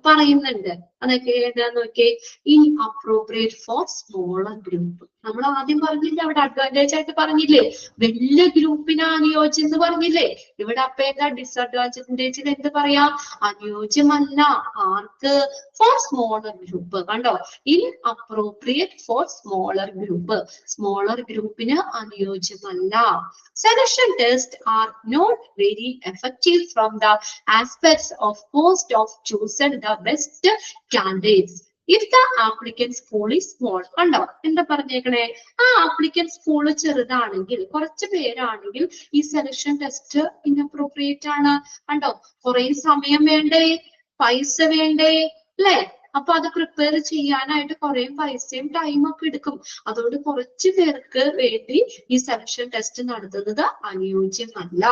പറയുന്നുണ്ട്. അതൊക്കെ ഏതാന്ന് നോക്കിയേ. Inappropriate for smaller group. നമ്മൾ ആദ്യം പറഞ്ഞില്ലേ, അവിടെ അഡ്വാൻറ്റേജ് ആയിട്ട് പറഞ്ഞില്ലേ, വലിയ ഗ്രൂപ്പിന് അനുയോജ്യം എന്ന് പറഞ്ഞില്ലേ. ഇവിടെ അപ്പൊ എന്താ ഡിസഡ്വാൻറ്റേജിൽ എന്ത് പറയാ? അനുയോജ്യമല്ല. ആർക്ക്? For smaller group. കണ്ടോ, inappropriate for smaller group. Smaller ഗ്രൂപ്പിന് അനുയോജ്യമല്ല. Selection test are not very effective from the aspects of cost of choosing the best candidates if the applicants pool is small. കണ്ടോ എന്താ പറഞ്ഞേക്കണേ? ആ ആപ്ലിക്കൻസ് പൂള് ചെറുതാണെങ്കിൽ, കുറച്ച് പേരാണെങ്കിൽ ഈ selection test inappropriate ആണ്. കണ്ടോ, കുറെ സമയം വേണ്ടേ, പൈസ വേണ്ടേ, അല്ലേ? അപ്പൊ അത് പ്രിപ്പയർ ചെയ്യാനായിട്ട് കുറെ പൈസയും ടൈമും ഒക്കെ എടുക്കും. അതുകൊണ്ട് കുറച്ചു പേർക്ക് വേണ്ടി ഈ സെലക്ഷൻ ടെസ്റ്റ് നടത്തുന്നത് അനുയോജ്യമല്ല.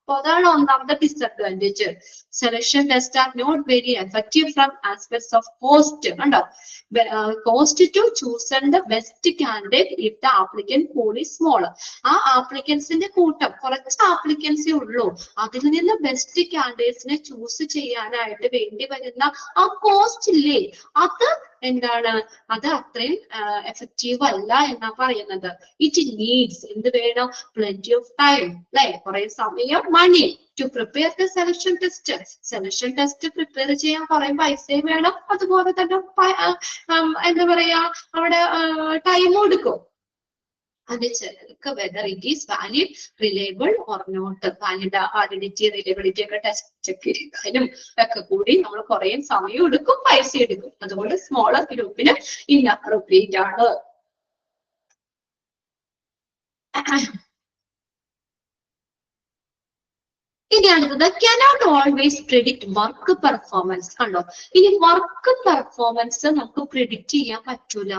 അപ്പൊ അതാണ് ഒന്നാമത്തെ disadvantage. Selection test are not very effective from aspects of cost. കണ്ടോ, cost to choosing the best candidate if the applicant pool is small. ആ ആപ്ലിക്കൻസിന്റെ കൂട്ടം, കുറച്ച് ആപ്ലിക്കൻസേ ഉള്ളൂ, അതിൽ നിന്ന് ബെസ്റ്റ് കാൻഡിഡേറ്റ്സിനെ ചൂസ് ചെയ്യാനായിട്ട് വേണ്ടി വരുന്ന ആ കോസ്റ്റ് ഇല്ലേ, അത് എന്താണ്, അത് അത്രയും എഫക്റ്റീവ് അല്ല എന്നാ പറയുന്നത്. ഇറ്റ് നീഡ്സ് എന്ത് വേണം? പ്ലെന്റി ഓഫ് ടൈം, അല്ലെ? കുറെ സമയം, money to prepare the selection test. Selection test prepare ചെയ്യാൻ കുറെ പൈസയും വേണം, അതുപോലെ തന്നെ എന്താ പറയാ, അവിടെ ടൈമും എടുക്കും. അത് ചിലർക്ക് whether it is valid, reliable or not. Validity, reliability ഒക്കെ ടെസ്റ്റ് ചെക്ക് ചെയ്യാനും ഒക്കെ കൂടി നമ്മൾ കുറെ സമയം എടുക്കും, പൈസ എടുക്കും. അതുകൊണ്ട് സ്മോളർ ഗ്രൂപ്പിന് ഇൻഅപ്രോപ്രിയേറ്റ് ആണ്. ഇനി അടുത്തത് cannot always predict work performance. കണ്ടോ, ഇനി വർക്ക് പെർഫോമൻസ് നമുക്ക് പ്രിഡിക്റ്റ് ചെയ്യാൻ പറ്റൂല.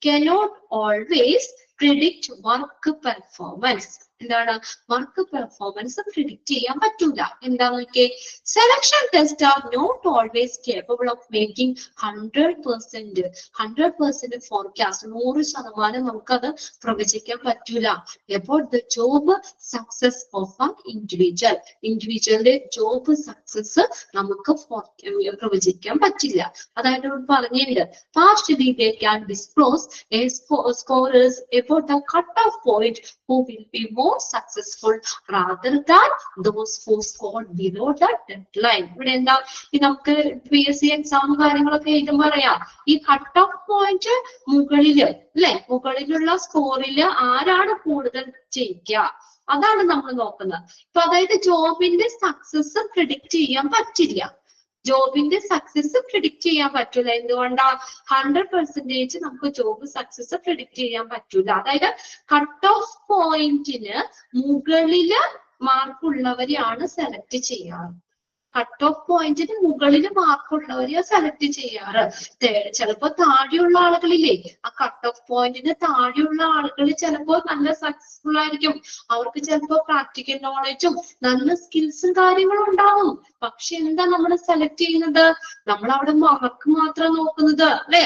cannot always predict work performance. എന്താണ്? വർക്ക് പെർഫോമൻസ് പ്രിഡിക്റ്റ് ചെയ്യാൻ പറ്റൂല. എന്താന്ന് നോക്കിയേ. Selection test are not always capable of making 100% forecast. 100% നമുക്കത് പ്രവചിക്കാൻ പറ്റൂല. About the job success of an individual. ഇൻഡിവിജ്വലിന്റെ ജോബ് സക്സസ് നമുക്ക് പ്രവചിക്കാൻ പറ്റില്ല. അതായത് പറഞ്ഞിട്ടുണ്ട്, partially they can disclose scorers about the cut off point who will be more successful rather than those who scored below the deadline. ഇവിടെ എന്താ, ഈ നമുക്ക് PSC എക്സാം കാര്യങ്ങളൊക്കെ എഴുതുമ്പോൾ അറിയാം, ഈ കട്ട് ഓഫ് പോയിന്റ് മുകളില്, അല്ലെ, മുകളിലുള്ള സ്കോറില് ആരാണ് കൂടുതൽ ജയിക്കുക, അതാണ് നമ്മൾ നോക്കുന്നത്. ഇപ്പൊ അതായത് ജോബിന്റെ സക്സസ് പ്രിഡിക്റ്റ് ചെയ്യാൻ പറ്റില്ല. ജോബിന്റെ സക്സസ് പ്രിഡിക്റ്റ് ചെയ്യാൻ പറ്റൂല. എന്തുകൊണ്ടാ? 100% നമുക്ക് ജോബ് സക്സസ് പ്രിഡിക്റ്റ് ചെയ്യാൻ പറ്റൂല. അതായത് കട്ട് ഓഫ് പോയിന്റിന് മുകളില് മാർക്കുള്ളവരെയാണ് സെലക്ട് ചെയ്യാറ്. കട്ട് ഓഫ് പോയിന്റിന് മുകളിൽ മാർക്കുള്ളവരെയാ സെലക്ട് ചെയ്യാറ്. ചിലപ്പോ താഴെയുള്ള ആളുകളില്ലേ, ആ കട്ട് ഓഫ് പോയിന്റിന് താഴെയുള്ള ആളുകൾ ചിലപ്പോ നല്ല സക്സസ്ഫുൾ ആയിരിക്കും. അവർക്ക് ചിലപ്പോ പ്രാക്ടിക്കൽ നോളജും നല്ല സ്കിൽസും കാര്യങ്ങളും ഉണ്ടാവും. പക്ഷെ എന്താ നമ്മൾ സെലക്ട് ചെയ്യുന്നത്? നമ്മൾ അവിടെ മാർക്ക് മാത്രം നോക്കുന്നത് അല്ലെ?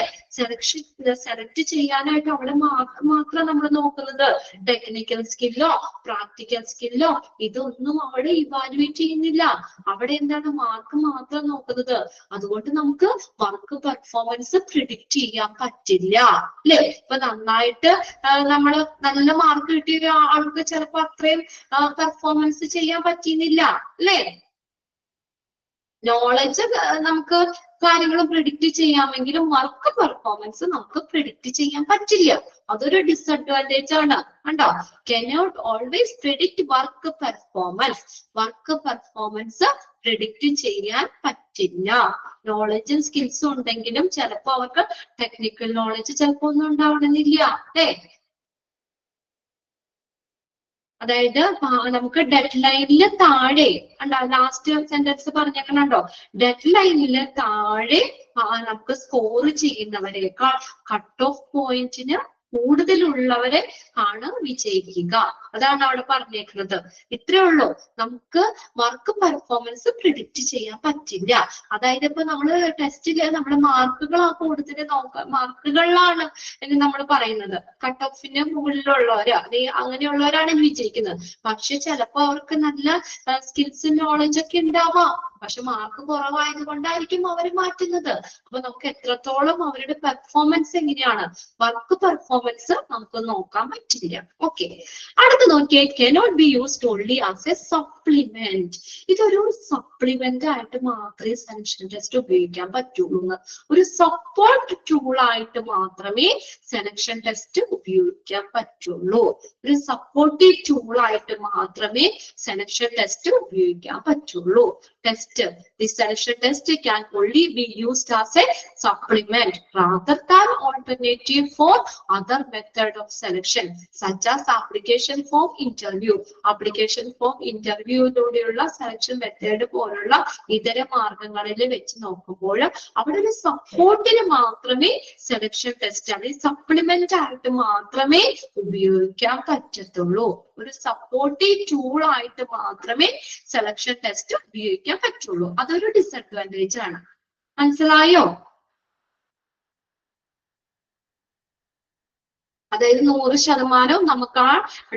സെലക്ട് ചെയ്യാനായിട്ട് അവിടെ മാർക്ക് മാത്രം നമ്മൾ നോക്കുന്നത്. ടെക്നിക്കൽ സ്കില്ലോ പ്രാക്ടിക്കൽ സ്കില്ലോ ഇതൊന്നും അവിടെ ഇവാലുവേറ്റ് ചെയ്യുന്നില്ല. അവിടെ എന്താണ്? മാർക്ക് മാത്രം നോക്കുന്നത്. അതുകൊണ്ട് നമുക്ക് വർക്ക് പെർഫോമൻസ് പ്രിഡിക്റ്റ് ചെയ്യാൻ പറ്റില്ല അല്ലെ? ഇപ്പൊ നന്നായിട്ട് നമ്മള് നല്ല മാർക്ക് കിട്ടിയ ആൾക്ക് ചിലപ്പോ അത്രയും പെർഫോമൻസ് ചെയ്യാൻ പറ്റിയില്ല അല്ലെ? നോളജ് നമുക്ക് കാര്യങ്ങൾ പ്രിഡിക്റ്റ് ചെയ്യാമെങ്കിലും വർക്ക് പെർഫോമൻസ് നമുക്ക് പ്രിഡിക്റ്റ് ചെയ്യാൻ പറ്റില്ല. അതൊരു ഡിസഡ്വാൻറ്റേജ് ആണ്. കണ്ടോ? Cannot always predict work performance. Work performance predict ചെയ്യാൻ പറ്റില്ല. നോളജും സ്കിൽസും ഉണ്ടെങ്കിലും ചിലപ്പോ അവർക്ക് ടെക്നിക്കൽ നോളജ് ചിലപ്പോ ഒന്നും ഉണ്ടാവണമെന്നില്ല അല്ലേ? അതായത് നമുക്ക് ഡെഡ് ലൈനില് താഴെ ഉണ്ടോ? ലാസ്റ്റ് സെന്റൻസ് പറഞ്ഞേക്കണോ? ഡെഡ് ലൈനില് താഴെ നമുക്ക് സ്കോർ ചെയ്യുന്നവരെക്കാൾ കട്ട് ഓഫ് പോയിന്റിന് കൂടുതലുള്ളവരെ ആണ് വിജയിക്കുക. അതാണ് അവിടെ പറഞ്ഞേക്കുന്നത്. ഇത്രേ ഉള്ളൂ. നമുക്ക് വർക്ക് പെർഫോമൻസ് പ്രിഡിക്റ്റ് ചെയ്യാൻ പറ്റില്ല. അതായത് ഇപ്പൊ നമ്മള് ടെസ്റ്റില് നമ്മുടെ മാർക്കുകളാ കൂടുതൽ മാർക്കുകളിലാണ് എന്ന് നമ്മൾ പറയുന്നത്. കട്ട് ഓഫിന് മുകളിലുള്ളവര് അങ്ങനെയുള്ളവരാണ് വിജയിക്കുന്നത്. പക്ഷെ ചിലപ്പോ അവർക്ക് നല്ല സ്കിൽസും നോളജ് ഒക്കെ ഉണ്ടാവാം. പക്ഷെ മാർക്ക് കുറവായത് കൊണ്ടായിരിക്കും അവർ മാറ്റുന്നത്. അപ്പൊ നമുക്ക് എത്രത്തോളം അവരുടെ പെർഫോമൻസ് എങ്ങനെയാണ്, വർക്ക് പെർഫോമൻസ് നമുക്ക് നോക്കാൻ പറ്റില്ല. ഓക്കെ, അടുത്ത് നോക്കിയേ. cannot be used only as a supplement. ഇതൊരു സപ്ലിമെന്റ് ആയിട്ട് മാത്രമേ സെലക്ഷൻ ടെസ്റ്റ് ഉപയോഗിക്കാൻ പറ്റുള്ളൂ. ഒരു സപ്പോർട്ട് ടൂൾ ആയിട്ട് മാത്രമേ സെലക്ഷൻ ടെസ്റ്റ് ഉപയോഗിക്കാൻ പറ്റുള്ളൂ. ഒരു സപ്പോർട്ടീവ് ടൂൾ ആയിട്ട് മാത്രമേ സെലക്ഷൻ ടെസ്റ്റ് ഉപയോഗിക്കാൻ പറ്റുള്ളൂ. The selection test can only be used as a supplement rather than alternative for other method of selection, such as application form interview. Application form interview ലൂടെയുള്ള selection method പോലുള്ള ഇതര മാർഗങ്ങളിൽ വെച്ച് നോക്കുമ്പോൾ അവിടെ ഒരു സപ്പോർട്ടിന് മാത്രമേ സെലക്ഷൻ ടെസ്റ്റ് അല്ലെങ്കിൽ സപ്ലിമെന്റ് ആയിട്ട് മാത്രമേ ഉപയോഗിക്കാൻ പറ്റത്തുള്ളൂ. ഒരു സപ്പോർട്ടീവ് ടൂൾ ആയിട്ട് മാത്രമേ സെലക്ഷൻ ടെസ്റ്റ് ഉപയോഗിക്കാൻ പറ്റുള്ളൂ. അതൊരു ഡിസഡ്വാൻറ്റേജ് ആണ്. മനസ്സിലായോ? അതായത് 100% നമുക്ക് ആ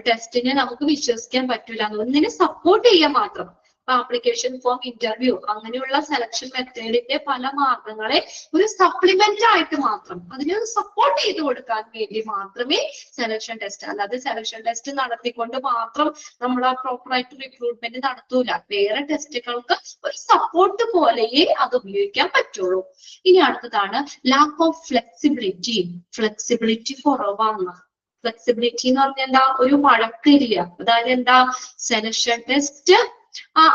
ടെസ്റ്റിനെ നമുക്ക് വിശ്വസിക്കാൻ പറ്റൂല. ഒന്നിനെ സപ്പോർട്ട് ചെയ്യാൻ മാത്രം. ആപ്ലിക്കേഷൻ ഫോം ഇന്റർവ്യൂ അങ്ങനെയുള്ള സെലക്ഷൻ മെത്തേഡിന്റെ പല മാർഗങ്ങളെ ഒരു സപ്ലിമെന്റ് ആയിട്ട് മാത്രം അതിനെ സപ്പോർട്ട് ചെയ്ത് കൊടുക്കാൻ വേണ്ടി മാത്രമേ സെലക്ഷൻ ടെസ്റ്റ്, അല്ലാതെ സെലക്ഷൻ ടെസ്റ്റ് നടത്തിക്കൊണ്ട് മാത്രം നമ്മൾ ആ പ്രോപ്പറായിട്ട് റിക്രൂട്ട്മെന്റ് നടത്തൂല. വേറെ ടെസ്റ്റുകൾക്ക് ഒരു സപ്പോർട്ട് പോലെയേ അത് ഉപയോഗിക്കാൻ പറ്റുള്ളൂ. ഇനി അടുത്തതാണ് ലാക്ക് ഓഫ് ഫ്ലെക്സിബിലിറ്റി. ഫ്ലെക്സിബിലിറ്റി കുറവാണ്. ഫ്ലെക്സിബിലിറ്റി എന്ന് പറഞ്ഞാൽ എന്താ? ഒരു വഴക്കില്ല. അതായത് എന്താ? സെലക്ഷൻ ടെസ്റ്റ്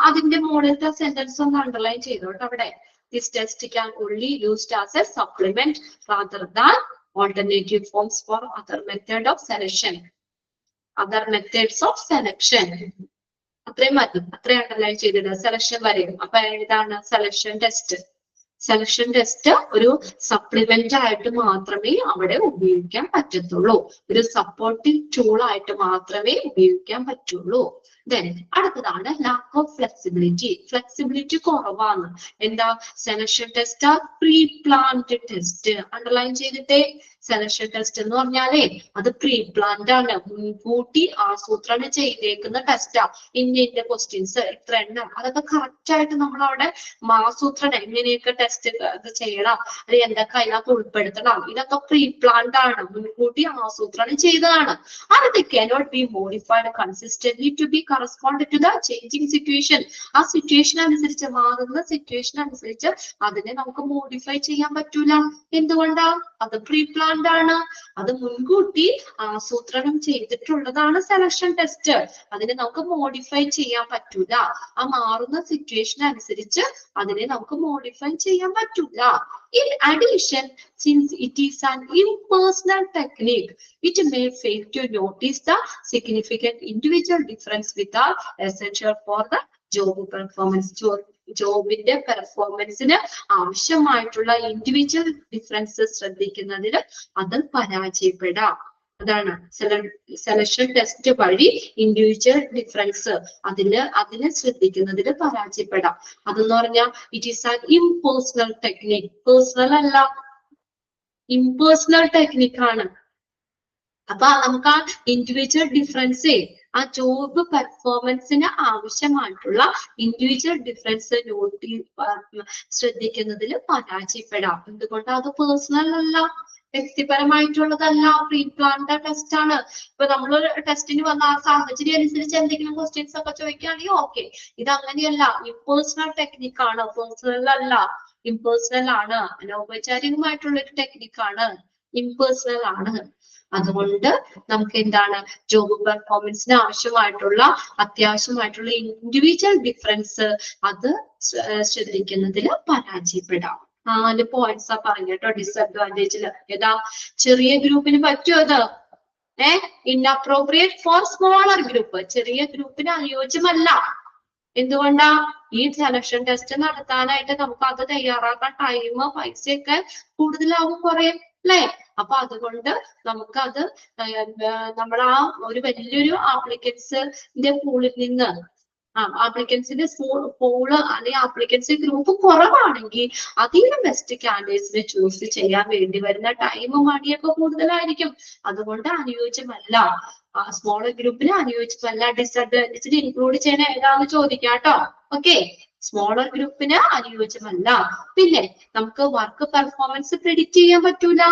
അതിന്റെ മുകളിലത്തെ സെന്റൻസ് ഒന്ന് അണ്ടർലൈൻ ചെയ്തോട്ടെ അവിടെ. This test can only used as a supplement rather than alternative forms for other method of selection. Other methods of selection. അത്രയും മതി. അത്രയും അണ്ടർലൈൻ ചെയ്തിട്ട് സെലക്ഷൻ വരെയും. അപ്പൊ ഏതാണ് സെലക്ഷൻ ടെസ്റ്റ്? സെലക്ഷൻ ടെസ്റ്റ് ഒരു സപ്ലിമെന്റ് ആയിട്ട് മാത്രമേ അവിടെ ഉപയോഗിക്കാൻ പറ്റത്തുള്ളൂ. ഒരു സപ്പോർട്ടിംഗ് ടൂൾ ആയിട്ട് മാത്രമേ ഉപയോഗിക്കാൻ പറ്റുള്ളൂ. Then അടുത്തതാണ് ലാക്ക് ഓഫ് ഫ്ലെക്സിബിലിറ്റി. ഫ്ലെക്സിബിലിറ്റി കുറവാണ്. എന്താ? Selection test pre planned test. Underline ചെയ്തിട്ടേ. സെലക്ഷൻ ടെസ്റ്റ് എന്ന് പറഞ്ഞാലേ അത് പ്രീ പ്ലാൻഡ് ആണ്. മുൻകൂട്ടി ആസൂത്രണം ചെയ്തേക്കുന്ന ടെസ്റ്റാ. ഇന്ന ക്വസ്റ്റ്യൻസ് ഇത്ര എണ്ണം അതൊക്കെ കറക്റ്റ് ആയിട്ട് നമ്മൾ അവിടെ ആസൂത്രണം എങ്ങനെയൊക്കെ ടെസ്റ്റ് ചെയ്യണം, അത് എന്തൊക്കെ അതിനകത്ത് ഉൾപ്പെടുത്തണം, ഇതൊക്കെ പ്രീ പ്ലാൻഡ് ആണ്. മുൻകൂട്ടി ആസൂത്രണം ചെയ്തതാണ്. അത് cannot be modified consistently to be correspond to the changing situation. ആ സിറ്റുവേഷൻ അനുസരിച്ച്, മാറുന്ന സിറ്റുവേഷൻ അനുസരിച്ച് അതിനെ നമുക്ക് മോഡിഫൈ ചെയ്യാൻ പറ്റൂല. എന്തുകൊണ്ടാ? അത് പ്രീ പ്ലാൻഡ് ആണ്. അത് മുൻകൂട്ടി ആസൂത്രണം ചെയ്തിട്ടുള്ളതാണ് സെലക്ഷൻ ടെസ്റ്റ്. അതിനെ നമുക്ക് മോഡിഫൈ ചെയ്യാൻ പറ്റൂല. ആ മാറുന്ന സിറ്റുവേഷൻ അനുസരിച്ച് അതിനെ നമുക്ക് മോഡിഫൈ ചെയ്യാൻ പറ്റൂല. In addition, since it is an impersonal technique, it may fail to notice the significant individual difference which are essential for the job performance. ജോബിന്റെ പെർഫോമൻസിന് ആവശ്യമായിട്ടുള്ള ഇൻഡിവിജ്വൽ ഡിഫറൻസസ് ശ്രദ്ധിക്കുന്നതിൽ അത് പരാജയപ്പെടാം. അതാണ് സെലക്ഷൻ ടെസ്റ്റ് വഴി ഇൻഡിവിജ്വൽ ഡിഫറൻസ് അതിനെ ശ്രദ്ധിക്കുന്നതിൽ പരാജയപ്പെടാം. അതെന്ന് പറഞ്ഞാൽ it is an impersonal technique. Personal അല്ല, impersonal technique ആണ്. അപ്പൊ നമുക്ക് ആ ഇൻഡിവിജ്വൽ ഡിഫറൻസ്, ആ ജോബ് പെർഫോമൻസിന് ആവശ്യമായിട്ടുള്ള ഇൻഡിവിജ്വൽ ഡിഫറൻസ് ശ്രദ്ധിക്കുന്നതിൽ പരാജയപ്പെടാം. എന്തുകൊണ്ട്? അത് പേഴ്സണൽ അല്ല, വ്യക്തിപരമായിട്ടുള്ളതല്ല, പ്രീ പ്ലാൻഡ് ടെസ്റ്റ് ആണ്. ഇപ്പൊ നമ്മളൊരു ടെസ്റ്റിന് വന്ന ആ സാഹചര്യം അനുസരിച്ച് എന്തെങ്കിലും ക്വസ്റ്റ്യൻസ് ഒക്കെ ചോദിക്കുകയാണെങ്കിൽ ഓക്കെ. ഇത് അങ്ങനെയല്ല, ഇംപേഴ്സണൽ ടെക്നിക് ആണ്, പേഴ്സണൽ അല്ല, ഇംപേഴ്സണൽ ആണ്. അനൗപചാരികമായിട്ടുള്ള ഒരു ടെക്നിക്കാണ്, ഇംപേഴ്സണൽ ആണ്. അതുകൊണ്ട് നമുക്ക് എന്താണ്, ജോബ് പെർഫോമൻസിന് ആവശ്യമായിട്ടുള്ള അത്യാവശ്യമായിട്ടുള്ള ഇൻഡിവിജ്വൽ ഡിഫറൻസ് അത് ശ്രദ്ധിക്കുന്നതിൽ പരാജയപ്പെടാം. 4 പോയിന്റ്സ് ആ പറഞ്ഞു കേട്ടോ ഡിസഡ്വാൻറ്റേജില്. ഏതാ? ചെറിയ ഗ്രൂപ്പിന് പറ്റുമോ അത്? Inappropriate for smaller group. ചെറിയ ഗ്രൂപ്പിന് അനുയോജ്യമല്ല. എന്തുകൊണ്ടാ? ഈ സെലക്ഷൻ ടെസ്റ്റ് നടത്താനായിട്ട് നമുക്ക് അത് തയ്യാറാക്കാൻ ടൈം, പൈസയൊക്കെ കൂടുതലാവും കുറയും അല്ലെ? അപ്പൊ അതുകൊണ്ട് നമുക്കത് നമ്മൾ ആ ഒരു വലിയൊരു ആപ്ലിക്കൻസിന്റെ പൂളിൽ നിന്ന് ആപ്ലിക്കൻസിന്റെ പൂള് അല്ലെങ്കിൽ ആപ്ലിക്കൻസ് ഗ്രൂപ്പ് കുറവാണെങ്കിൽ അതിന് ബെസ്റ്റ് കാൻഡിഡേറ്റ്സിനെ ചൂസ് ചെയ്യാൻ വേണ്ടി വരുന്ന ടൈമും മണിയൊക്കെ കൂടുതലായിരിക്കും. അതുകൊണ്ട് അനുയോജ്യമല്ല. സ്മോളർ ഗ്രൂപ്പിന് അനുയോജ്യമല്ല. ഡിസഡ്വാൻറ്റേജിൽ ഇൻക്ലൂഡ് ചെയ്യണ ഏതാന്ന് ചോദിക്കാം കേട്ടോ. ഓക്കെ, സ്മോളർ ഗ്രൂപ്പിന് അനുയോജ്യമല്ല. പിന്നെ നമുക്ക് വർക്ക് പെർഫോമൻസ് പ്രെഡിക്റ്റ് ചെയ്യാൻ പറ്റൂല.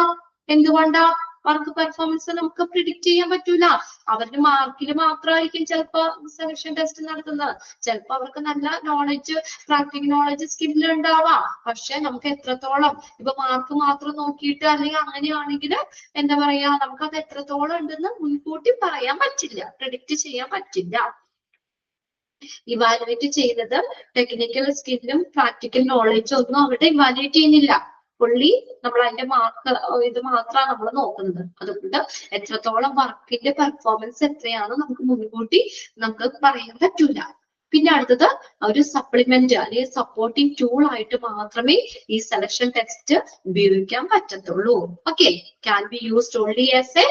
എന്തുകൊണ്ടാ? വർക്ക് പെർഫോമൻസ് നമുക്ക് പ്രിഡിക്റ്റ് ചെയ്യാൻ പറ്റൂല. അവരുടെ മാർക്കിൽ മാത്രമായിരിക്കും ചിലപ്പോ സെലക്ഷൻ ടെസ്റ്റ് നടത്തുന്നത്. ചിലപ്പോ അവർക്ക് നല്ല നോളജ്, പ്രാക്ടിക്കൽ നോളജ്, സ്കില്ല് ഉണ്ടാവാം. പക്ഷെ നമുക്ക് എത്രത്തോളം, ഇപ്പൊ മാർക്ക് മാത്രം നോക്കിയിട്ട് അല്ലെങ്കിൽ അങ്ങനെയാണെങ്കിൽ എന്താ പറയാ, നമുക്കത് എത്രത്തോളം ഉണ്ടെന്ന് മുൻകൂട്ടി പറയാൻ പറ്റില്ല, പ്രിഡിക്റ്റ് ചെയ്യാൻ പറ്റില്ല. ഇവാലുവേറ്റ് ചെയ്യുന്നത് ടെക്നിക്കൽ സ്കില്ലും പ്രാക്ടിക്കൽ നോളജും ഒന്നും അവിടെ ഇവാലുവേറ്റ് ചെയ്യുന്നില്ല. പുള്ളി നമ്മൾ അതിന്റെ മാർക്ക് ഇത് മാത്രമാണ് നമ്മൾ നോക്കുന്നത്. അതുകൊണ്ട് എത്രത്തോളം വർക്കിന്റെ പെർഫോമൻസ് എത്രയാണ് നമുക്ക് മുൻകൂട്ടി നമുക്ക് പറയാൻ പറ്റൂല. പിന്നെ അടുത്തത് ഒരു സപ്ലിമെന്റ് അല്ലെങ്കിൽ സപ്പോർട്ടിംഗ് ടൂൾ ആയിട്ട് മാത്രമേ ഈ സെലക്ഷൻ ടെസ്റ്റ് ഉപയോഗിക്കാൻ പറ്റത്തുള്ളൂ. Okay, can be used only as A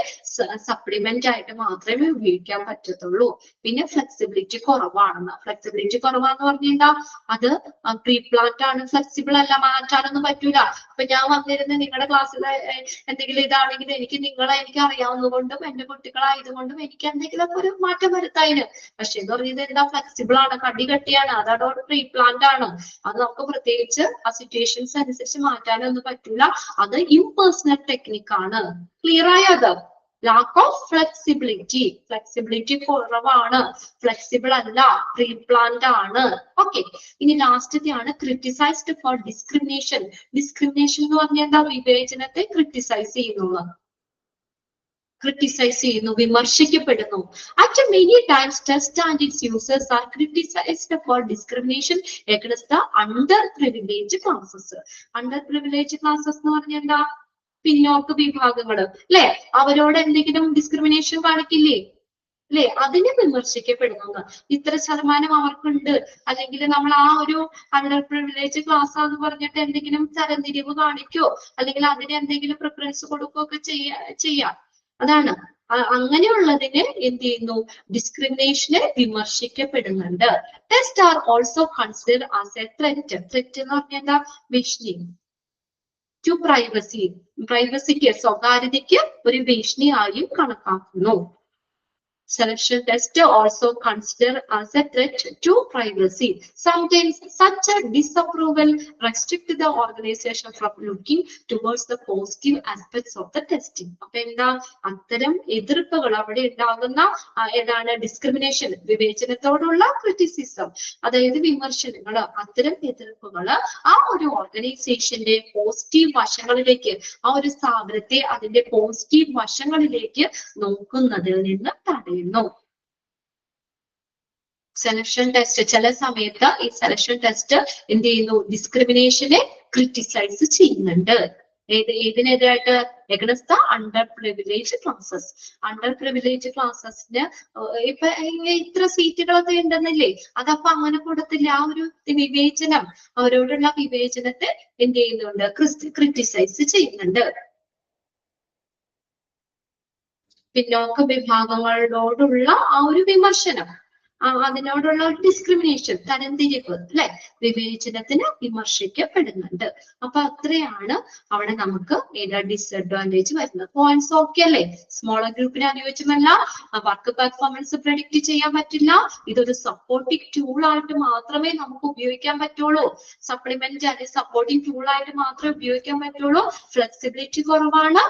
supplement ആയിട്ട് മാത്രമേ ഉപയോഗിക്കാൻ പറ്റത്തുള്ളൂ. പിന്നെ ഫ്ലെക്സിബിലിറ്റി കുറവാണെന്ന്. ഫ്ലെക്സിബിലിറ്റി കുറവാന്ന് പറഞ്ഞാൽ അത് പ്രീ പ്ലാൻഡ് ആണ്, ഫ്ലെക്സിബിൾ അല്ല, മാറ്റാനൊന്നും പറ്റൂല. ഇപ്പൊ ഞാൻ വന്നിരുന്ന നിങ്ങളുടെ ക്ലാസ്സിൽ എന്തെങ്കിലും ഇതാണെങ്കിൽ എനിക്ക് അറിയാവുന്നതുകൊണ്ടും എന്റെ കുട്ടികളായതുകൊണ്ടും എനിക്ക് എന്തെങ്കിലും ഒരു മാറ്റം വരുത്താതിന്. പക്ഷെ എന്ന് പറഞ്ഞത് എന്താ, ഫ്ലെക്സിബിൾ ആണ്, കട്ടിയാണ്, അതോട് പ്രീ പ്ലാൻഡ് ആണ്. അത് നമുക്ക് പ്രത്യേകിച്ച് ആ സിറ്റുവേഷൻസ് അനുസരിച്ച് മാറ്റാനൊന്നും പറ്റൂല. അത് ഇംപേഴ്സണൽ ടെക്നിക് ആണ്. ക്ലിയർ ആയത്? ലാക്ക് ഓഫ് ഫ്ലെക്സിബിലിറ്റി, ഫ്ലെക്സിബിലിറ്റി കുറവാണ്, ഫ്ലെക്സിബിൾ അല്ല, പ്രീ പ്ലാൻഡ് ആണ്. ഓക്കെ, ഇനി ലാസ്റ്റത്തെയാണ് ക്രിട്ടിസൈസ്ഡ് ഫോർ ഡിസ്ക്രിമിനേഷൻ. ഡിസ്ക്രിമിനേഷൻ എന്ന് പറഞ്ഞാൽ എന്താ? വിവേചനത്തെ ക്രിട്ടിസൈസ് ചെയ്യുന്നു, വിമർശിക്കപ്പെടുന്നു. At many times, test and its users are criticized for discrimination against the underprivileged classes. Underprivileged classes എന്ന് പറഞ്ഞാൽ എന്താ? പിന്നോക്ക വിഭാഗങ്ങള് അല്ലെ? അവരോട് എന്തെങ്കിലും ഡിസ്ക്രിമിനേഷൻ കാണിക്കില്ലേ? അല്ലെ? അതിനെ വിമർശിക്കപ്പെടുന്നു. ഇത്ര ശതമാനം അവർക്കുണ്ട്, അല്ലെങ്കിൽ നമ്മൾ ആ ഒരു അണ്ടർ പ്രിവിലേജ് ക്ലാസ് എന്ന് പറഞ്ഞിട്ട് എന്തെങ്കിലും തരംതിരിവ് കാണിക്കോ, അല്ലെങ്കിൽ അതിന് എന്തെങ്കിലും പ്രിഫറൻസ് കൊടുക്കുകയൊക്കെ ചെയ്യാം. അതാണ് അങ്ങനെയുള്ളതിന് എന്ത് ചെയ്യുന്നു? ഡിസ്ക്രിമിനേഷനെ വിമർശിക്കപ്പെടുന്നുണ്ട്. Test are also consider as a threat. Threat എന്ന് പറഞ്ഞാൽ എന്താ? ഭീഷണി. ടു പ്രൈവസിക്ക്, സ്വകാര്യതയ്ക്ക് ഒരു ഭീഷണിയായും കണക്കാക്കുന്നു. Selection test also considered as a threat to privacy. Sometimes such a disapproval restricts the organization from looking towards the positive aspects of the testing. അപ്പൊ എന്താ അത്തരം എതിർപ്പുകൾ അവിടെ ഉണ്ടാകുന്ന ഏതാണ് ഡിസ്ക്രിമിനേഷൻ, വിവേചനത്തോടുള്ള ക്രിറ്റിസിസം, അതായത് വിമർശനങ്ങൾ, അത്തരം എതിർപ്പുകൾ ആ ഒരു ഓർഗനൈസേഷന്റെ പോസിറ്റീവ് വശങ്ങളിലേക്ക്, ആ ഒരു സ്ഥാപനത്തെ അതിന്റെ പോസിറ്റീവ് വശങ്ങളിലേക്ക് നോക്കുന്നതിൽ നിന്ന് തടയുന്നു. സെലക്ഷൻ ടെസ്റ്റ് ചില സമയത്ത് ഈ സെലക്ഷൻ ടെസ്റ്റ് എന്ത് ചെയ്യുന്നു, ഡിസ്ക്രിമിനേഷനെ ക്രിറ്റിസൈസ് ചെയ്യുന്നുണ്ട്. ഏതിനെതിരായിട്ട്? Against the under privilege classes. Under privilege ക്ലാസസിന് ഇപ്പൊ ഇത്ര സീറ്റുകളൊക്കെ ഉണ്ടെന്നില്ലേ, അതപ്പൊ അങ്ങനെ കൊടുത്തില്ല. ആ ഒരു വിവേചനം, അവരോടുള്ള വിവേചനത്തെ എന്ത് ചെയ്യുന്നുണ്ട്, ക്രിറ്റിസൈസ് ചെയ്യുന്നുണ്ട്. പിന്നോക്ക വിഭാഗങ്ങളോടുള്ള ആ ഒരു വിമർശനം, അതിനോടുള്ള ഡിസ്ക്രിമിനേഷൻ, തരംതിരിവ്, അല്ലെ, വിവേചനത്തിന് വിമർശിക്കപ്പെടുന്നുണ്ട്. അപ്പൊ അത്രയാണ് അവിടെ നമുക്ക് ഏതാ ഡിസ്അഡ്വാൻറ്റേജ് വരുന്നത്. പോയിന്റ്സ് ഓക്കെ അല്ലേ? സ്മോളർ ഗ്രൂപ്പിന് അനുയോജ്യമല്ല, വർക്ക് പെർഫോമൻസ് പ്രെഡിക്റ്റ് ചെയ്യാൻ പറ്റില്ല, ഇതൊരു സപ്പോർട്ടിംഗ് ടൂൾ ആയിട്ട് മാത്രമേ നമുക്ക് ഉപയോഗിക്കാൻ പറ്റുള്ളൂ, സപ്ലിമെന്റ് അല്ലെങ്കിൽ സപ്പോർട്ടിംഗ് ടൂൾ ആയിട്ട് മാത്രമേ ഉപയോഗിക്കാൻ പറ്റുള്ളൂ, ഫ്ലെക്സിബിലിറ്റി കുറവാണ്,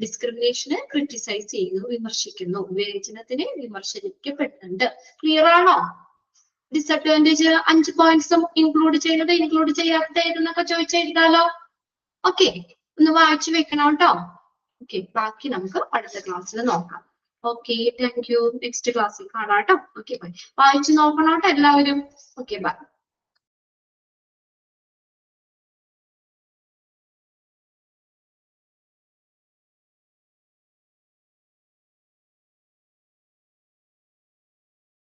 ഡിസ്ക്രിമിനേഷനെ ക്രിറ്റിസൈസ് ചെയ്യുന്നു, വിമർശിക്കുന്നു, വിവേചനത്തിനെ വിമർശിക്കപ്പെടുന്നു. ക്ലിയർ ആണോ? ഡിസ്അഡ്വാൻറ്റേജ് 5 പോയിന്റ്സും ഇൻക്ലൂഡ് ചെയ്യുന്നത്, ഇൻക്ലൂഡ് ചെയ്യാത്ത ഏതെന്നൊക്കെ ചോദിച്ചെഴുതാലോ. ഓക്കെ, ഒന്ന് വായിച്ചു വെക്കണം കേട്ടോ. ഓക്കെ, ബാക്കി നമുക്ക് അടുത്ത ക്ലാസ്സിൽ നോക്കാം. Okay, thank you. നെക്സ്റ്റ് ക്ലാസ്സിൽ കാണാം കേട്ടോ. Okay, bye. വായിച്ചു നോക്കണം കേട്ടോ എല്ലാവരും. Okay, by.